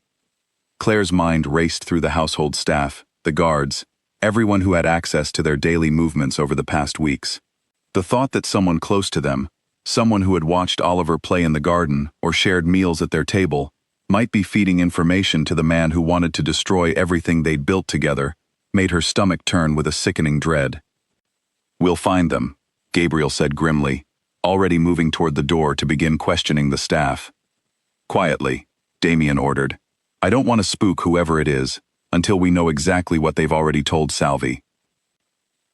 Speaker 1: Claire's mind raced through the household staff, the guards, everyone who had access to their daily movements over the past weeks. The thought that someone close to them, someone who had watched Oliver play in the garden or shared meals at their table, might be feeding information to the man who wanted to destroy everything they'd built together, made her stomach turn with a sickening dread. "We'll find them," Gabriel said grimly, already moving toward the door to begin questioning the staff. "Quietly," Damien ordered. "I don't want to spook whoever it is, until we know exactly what they've already told Salvi."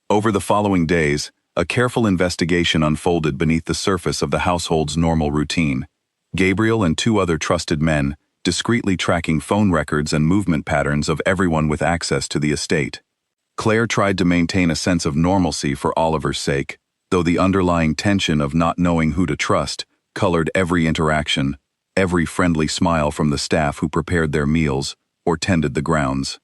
Speaker 1: Over the following days, a careful investigation unfolded beneath the surface of the household's normal routine. Gabriel and two other trusted men, discreetly tracking phone records and movement patterns of everyone with access to the estate. Claire tried to maintain a sense of normalcy for Oliver's sake, though the underlying tension of not knowing who to trust colored every interaction, every friendly smile from the staff who prepared their meals or tended the grounds.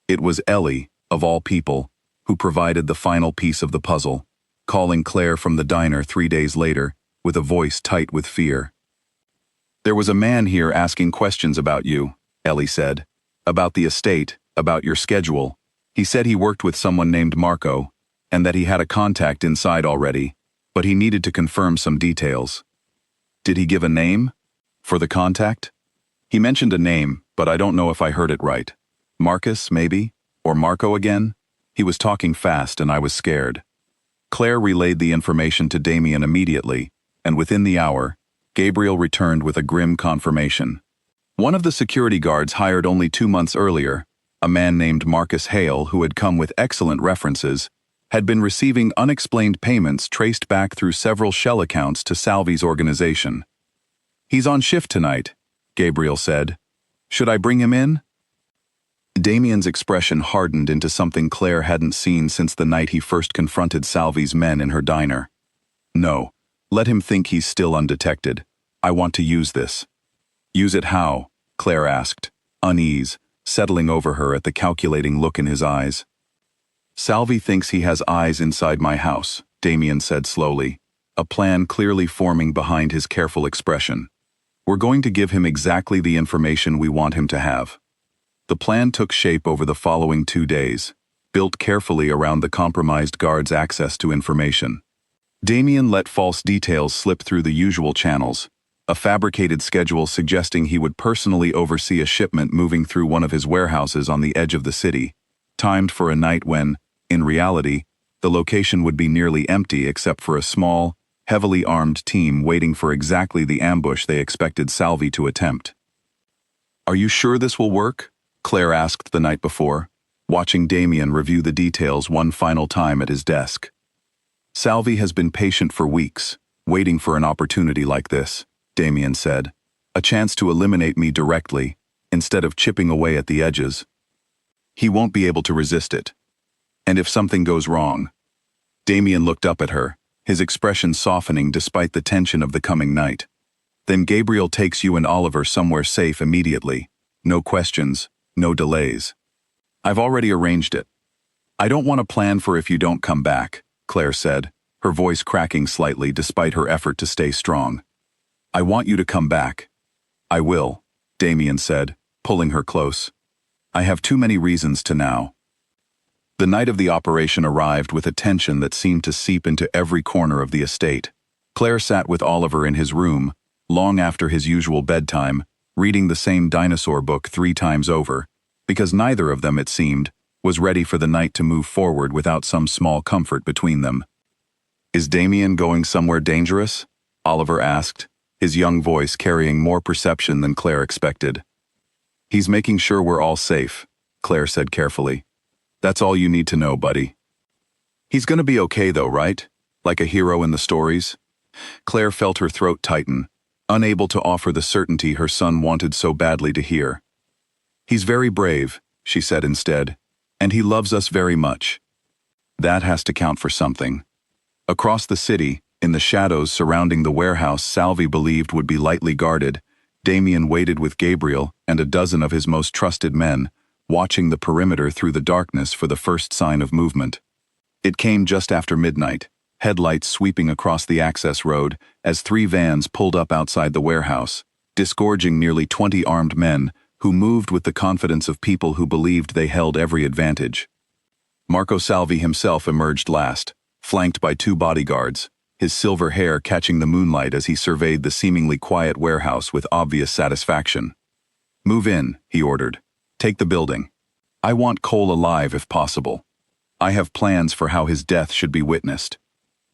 Speaker 1: It was Ellie, of all people, who provided the final piece of the puzzle, calling Claire from the diner 3 days later, with a voice tight with fear. "There was a man here asking questions about you," Ellie said. "About the estate, about your schedule. He said he worked with someone named Marco, and that he had a contact inside already, but he needed to confirm some details." "Did he give a name for the contact?" "He mentioned a name, but I don't know if I heard it right. Marcus, maybe? Or Marco again?" He was talking fast and I was scared. Claire relayed the information to Damien immediately, and within the hour, Gabriel returned with a grim confirmation. One of the security guards hired only 2 months earlier, a man named Marcus Hale who had come with excellent references, had been receiving unexplained payments traced back through several shell accounts to Salvi's organization. "He's on shift tonight," Gabriel said. "Should I bring him in?" Damien's expression hardened into something Claire hadn't seen since the night he first confronted Salvi's men in her diner. "No, let him think he's still undetected. I want to use this." "Use it how?" Claire asked, unease, settling over her at the calculating look in his eyes. "Salvi thinks he has eyes inside my house," Damien said slowly, a plan clearly forming behind his careful expression. "We're going to give him exactly the information we want him to have." The plan took shape over the following 2 days, built carefully around the compromised guard's access to information. Damien let false details slip through the usual channels, a fabricated schedule suggesting he would personally oversee a shipment moving through one of his warehouses on the edge of the city, timed for a night when, in reality, the location would be nearly empty except for a small, heavily armed team waiting for exactly the ambush they expected Salvi to attempt. "Are you sure this will work?" Claire asked the night before, watching Damien review the details one final time at his desk. "Salvi has been patient for weeks, waiting for an opportunity like this," Damien said. "A chance to eliminate me directly, instead of chipping away at the edges. He won't be able to resist it. And if something goes wrong..." Damien looked up at her, his expression softening despite the tension of the coming night. "Then Gabriel takes you and Oliver somewhere safe immediately. No questions, no delays. I've already arranged it." "I don't want to plan for if you don't come back," Claire said, her voice cracking slightly despite her effort to stay strong. "I want you to come back." "I will," Damien said, pulling her close. "I have too many reasons to now." The night of the operation arrived with a tension that seemed to seep into every corner of the estate. Claire sat with Oliver in his room, long after his usual bedtime, reading the same dinosaur book 3 times over, because neither of them, it seemed, was ready for the night to move forward without some small comfort between them. "Is Damien going somewhere dangerous?" Oliver asked, his young voice carrying more perception than Claire expected. "He's making sure we're all safe," Claire said carefully. "That's all you need to know, buddy." "He's gonna be okay though, right? Like a hero in the stories?" Claire felt her throat tighten, unable to offer the certainty her son wanted so badly to hear. "He's very brave," she said instead, "and he loves us very much." That has to count for something. Across the city, in the shadows surrounding the warehouse Salvi believed would be lightly guarded, Damien waited with Gabriel and a dozen of his most trusted men, watching the perimeter through the darkness for the first sign of movement. It came just after midnight, headlights sweeping across the access road as 3 vans pulled up outside the warehouse, disgorging nearly 20 armed men who moved with the confidence of people who believed they held every advantage. Marco Salvi himself emerged last, flanked by 2 bodyguards, his silver hair catching the moonlight as he surveyed the seemingly quiet warehouse with obvious satisfaction. "Move in," he ordered. "Take the building. I want Cole alive if possible. I have plans for how his death should be witnessed."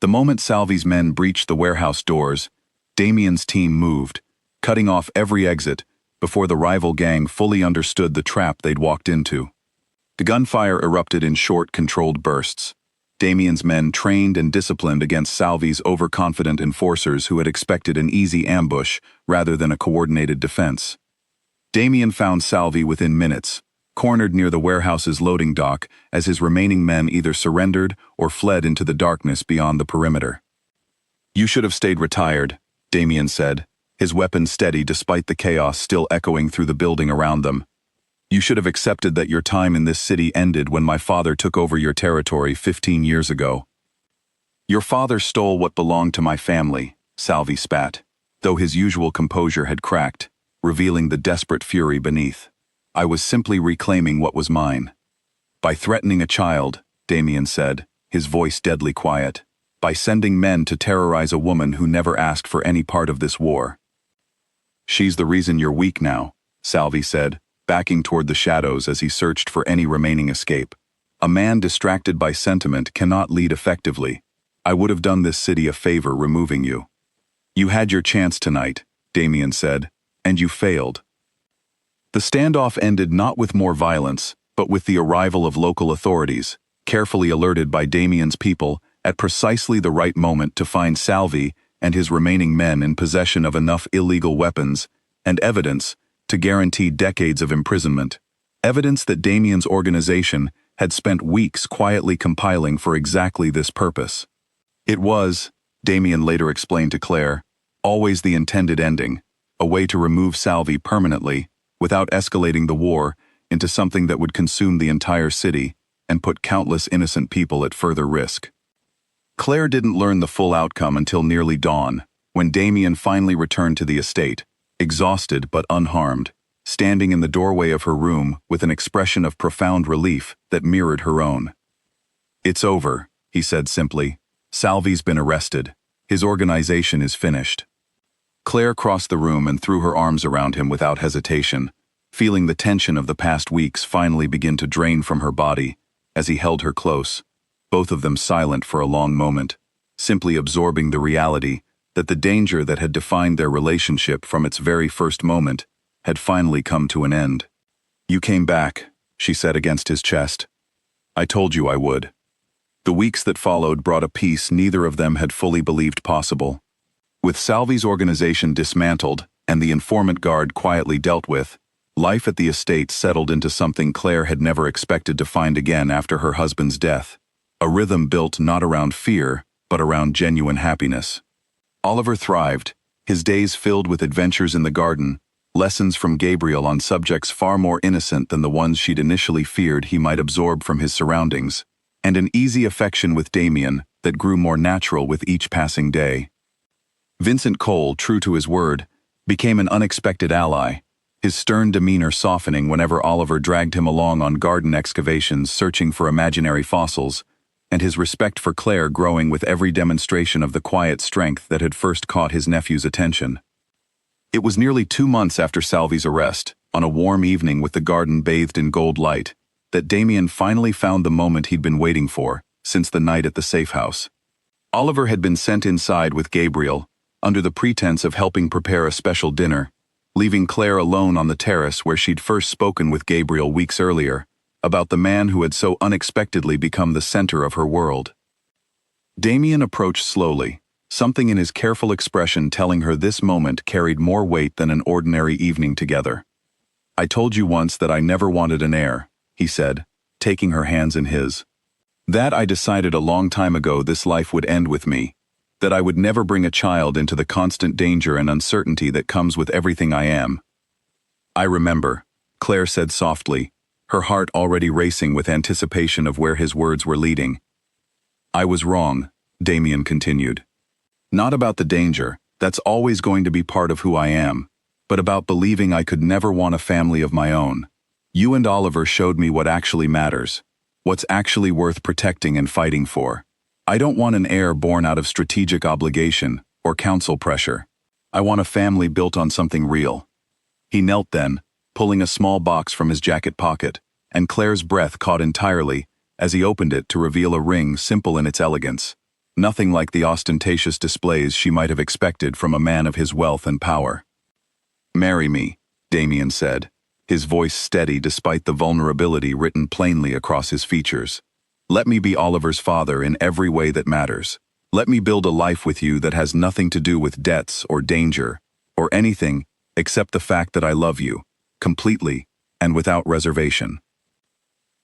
Speaker 1: The moment Salvi's men breached the warehouse doors, Damien's team moved, cutting off every exit before the rival gang fully understood the trap they'd walked into. The gunfire erupted in short, controlled bursts. Damien's men trained and disciplined against Salvi's overconfident enforcers who had expected an easy ambush rather than a coordinated defense. Damien found Salvi within minutes, cornered near the warehouse's loading dock as his remaining men either surrendered or fled into the darkness beyond the perimeter. "You should have stayed retired," Damien said, his weapon steady despite the chaos still echoing through the building around them. "You should have accepted that your time in this city ended when my father took over your territory 15 years ago." "Your father stole what belonged to my family," Salvi spat, though his usual composure had cracked, revealing the desperate fury beneath. "I was simply reclaiming what was mine." "By threatening a child," Damien said, his voice deadly quiet. "By sending men to terrorize a woman who never asked for any part of this war." "She's the reason you're weak now," Salvi said, backing toward the shadows as he searched for any remaining escape. "A man distracted by sentiment cannot lead effectively. I would have done this city a favor removing you." "You had your chance tonight," Damien said, "and you failed." The standoff ended not with more violence, but with the arrival of local authorities, carefully alerted by Damien's people at precisely the right moment to find Salvi and his remaining men in possession of enough illegal weapons and evidence to guarantee decades of imprisonment. Evidence that Damien's organization had spent weeks quietly compiling for exactly this purpose. It was, Damien later explained to Claire, always the intended ending, a way to remove Salvi permanently, without escalating the war, into something that would consume the entire city and put countless innocent people at further risk. Claire didn't learn the full outcome until nearly dawn, when Damien finally returned to the estate, exhausted but unharmed, standing in the doorway of her room with an expression of profound relief that mirrored her own. "It's over," he said simply. "Salvi's been arrested. His organization is finished." Claire crossed the room and threw her arms around him without hesitation, feeling the tension of the past weeks finally begin to drain from her body as he held her close, both of them silent for a long moment, simply absorbing the reality that the danger that had defined their relationship from its very first moment had finally come to an end. "You came back," she said against his chest. "I told you I would." The weeks that followed brought a peace neither of them had fully believed possible. With Salvi's organization dismantled and the informant guard quietly dealt with, life at the estate settled into something Claire had never expected to find again after her husband's death, a rhythm built not around fear, but around genuine happiness. Oliver thrived, his days filled with adventures in the garden, lessons from Gabriel on subjects far more innocent than the ones she'd initially feared he might absorb from his surroundings, and an easy affection with Damien that grew more natural with each passing day. Vincent Cole, true to his word, became an unexpected ally, his stern demeanor softening whenever Oliver dragged him along on garden excavations searching for imaginary fossils, and his respect for Claire growing with every demonstration of the quiet strength that had first caught his nephew's attention. It was nearly 2 months after Salvi's arrest, on a warm evening with the garden bathed in gold light, that Damien finally found the moment he'd been waiting for since the night at the safe house. Oliver had been sent inside with Gabriel, under the pretense of helping prepare a special dinner, leaving Claire alone on the terrace where she'd first spoken with Gabriel weeks earlier, about the man who had so unexpectedly become the center of her world. Damien approached slowly, something in his careful expression telling her this moment carried more weight than an ordinary evening together. "I told you once that I never wanted an heir," he said, taking her hands in his. "That I decided a long time ago this life would end with me, that I would never bring a child into the constant danger and uncertainty that comes with everything I am." "I remember," Claire said softly, her heart already racing with anticipation of where his words were leading. "I was wrong," Damien continued. "Not about the danger, that's always going to be part of who I am, but about believing I could never want a family of my own. You and Oliver showed me what actually matters, what's actually worth protecting and fighting for. I don't want an heir born out of strategic obligation or council pressure. I want a family built on something real." He knelt then, pulling a small box from his jacket pocket, and Claire's breath caught entirely as he opened it to reveal a ring simple in its elegance, nothing like the ostentatious displays she might have expected from a man of his wealth and power. "Marry me," Damien said, his voice steady despite the vulnerability written plainly across his features. "Let me be Oliver's father in every way that matters. Let me build a life with you that has nothing to do with debts or danger, or anything except the fact that I love you, completely and without reservation."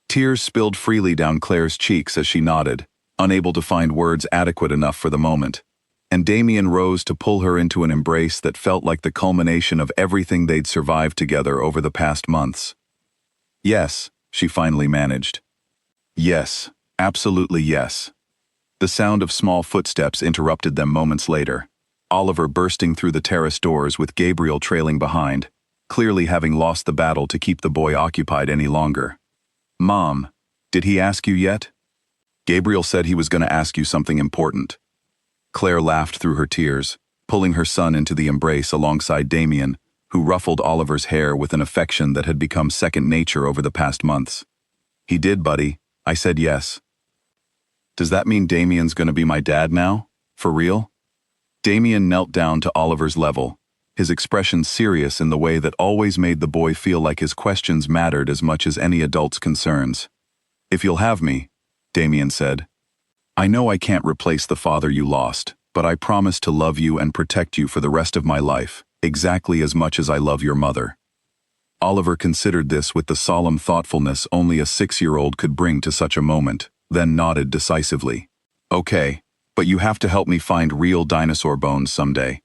Speaker 1: Tears spilled freely down Claire's cheeks as she nodded, unable to find words adequate enough for the moment, and Damien rose to pull her into an embrace that felt like the culmination of everything they'd survived together over the past months. "Yes," she finally managed. "Yes. Absolutely yes." The sound of small footsteps interrupted them moments later, Oliver bursting through the terrace doors with Gabriel trailing behind, clearly having lost the battle to keep the boy occupied any longer. "Mom, did he ask you yet?" "Gabriel said he was going to ask you something important." Claire laughed through her tears, pulling her son into the embrace alongside Damien, who ruffled Oliver's hair with an affection that had become second nature over the past months. "He did, buddy. I said yes." "Does that mean Damien's going to be my dad now? For real?" Damien knelt down to Oliver's level, his expression serious in the way that always made the boy feel like his questions mattered as much as any adult's concerns. "If you'll have me," Damien said. "I know I can't replace the father you lost, but I promise to love you and protect you for the rest of my life, exactly as much as I love your mother." Oliver considered this with the solemn thoughtfulness only a 6-year-old could bring to such a moment, then nodded decisively. "Okay, but you have to help me find real dinosaur bones someday.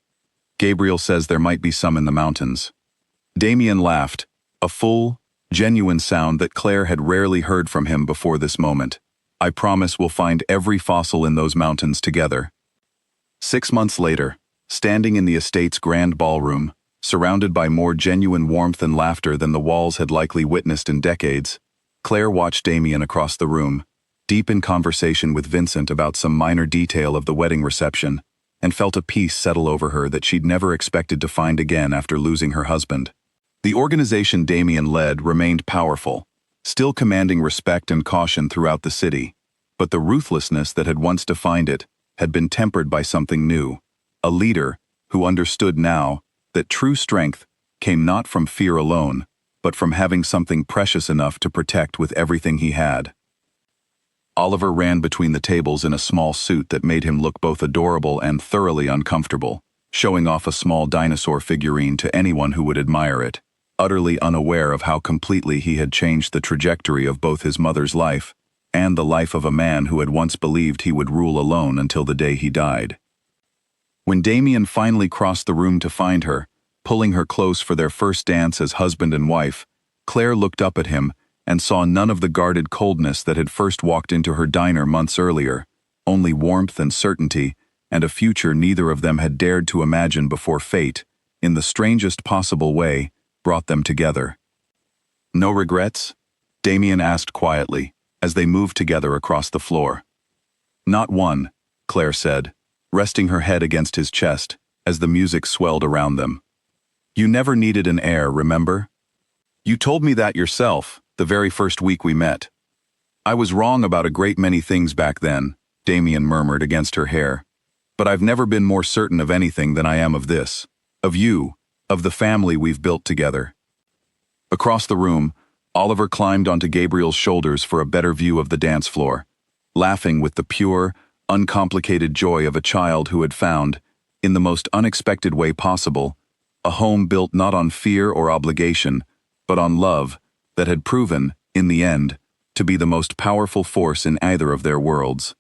Speaker 1: Gabriel says there might be some in the mountains." Damien laughed, a full, genuine sound that Claire had rarely heard from him before this moment. I promise we'll find every fossil in those mountains together. 6 months later, standing in the estate's grand ballroom, surrounded by more genuine warmth and laughter than the walls had likely witnessed in decades, Claire watched Damien across the room, deep in conversation with Vincent about some minor detail of the wedding reception, and felt a peace settle over her that she'd never expected to find again after losing her husband. The organization Damien led remained powerful, still commanding respect and caution throughout the city, but the ruthlessness that had once defined it had been tempered by something new, a leader who understood now that true strength came not from fear alone, but from having something precious enough to protect with everything he had. Oliver ran between the tables in a small suit that made him look both adorable and thoroughly uncomfortable, showing off a small dinosaur figurine to anyone who would admire it, utterly unaware of how completely he had changed the trajectory of both his mother's life and the life of a man who had once believed he would rule alone until the day he died. When Damien finally crossed the room to find her, pulling her close for their first dance as husband and wife, Claire looked up at him and saw none of the guarded coldness that had first walked into her diner months earlier, only warmth and certainty, and a future neither of them had dared to imagine before fate, in the strangest possible way, brought them together. "No regrets?" Damien asked quietly, as they moved together across the floor. "Not one," Claire said, resting her head against his chest as the music swelled around them. "You never needed an heir, remember? You told me that yourself, the very first week we met." "I was wrong about a great many things back then," Damien murmured against her hair. "But I've never been more certain of anything than I am of this. Of you, of the family we've built together." Across the room, Oliver climbed onto Gabriel's shoulders for a better view of the dance floor, laughing with the pure, uncomplicated joy of a child who had found, in the most unexpected way possible, a home built not on fear or obligation, but on love, that had proven, in the end, to be the most powerful force in either of their worlds.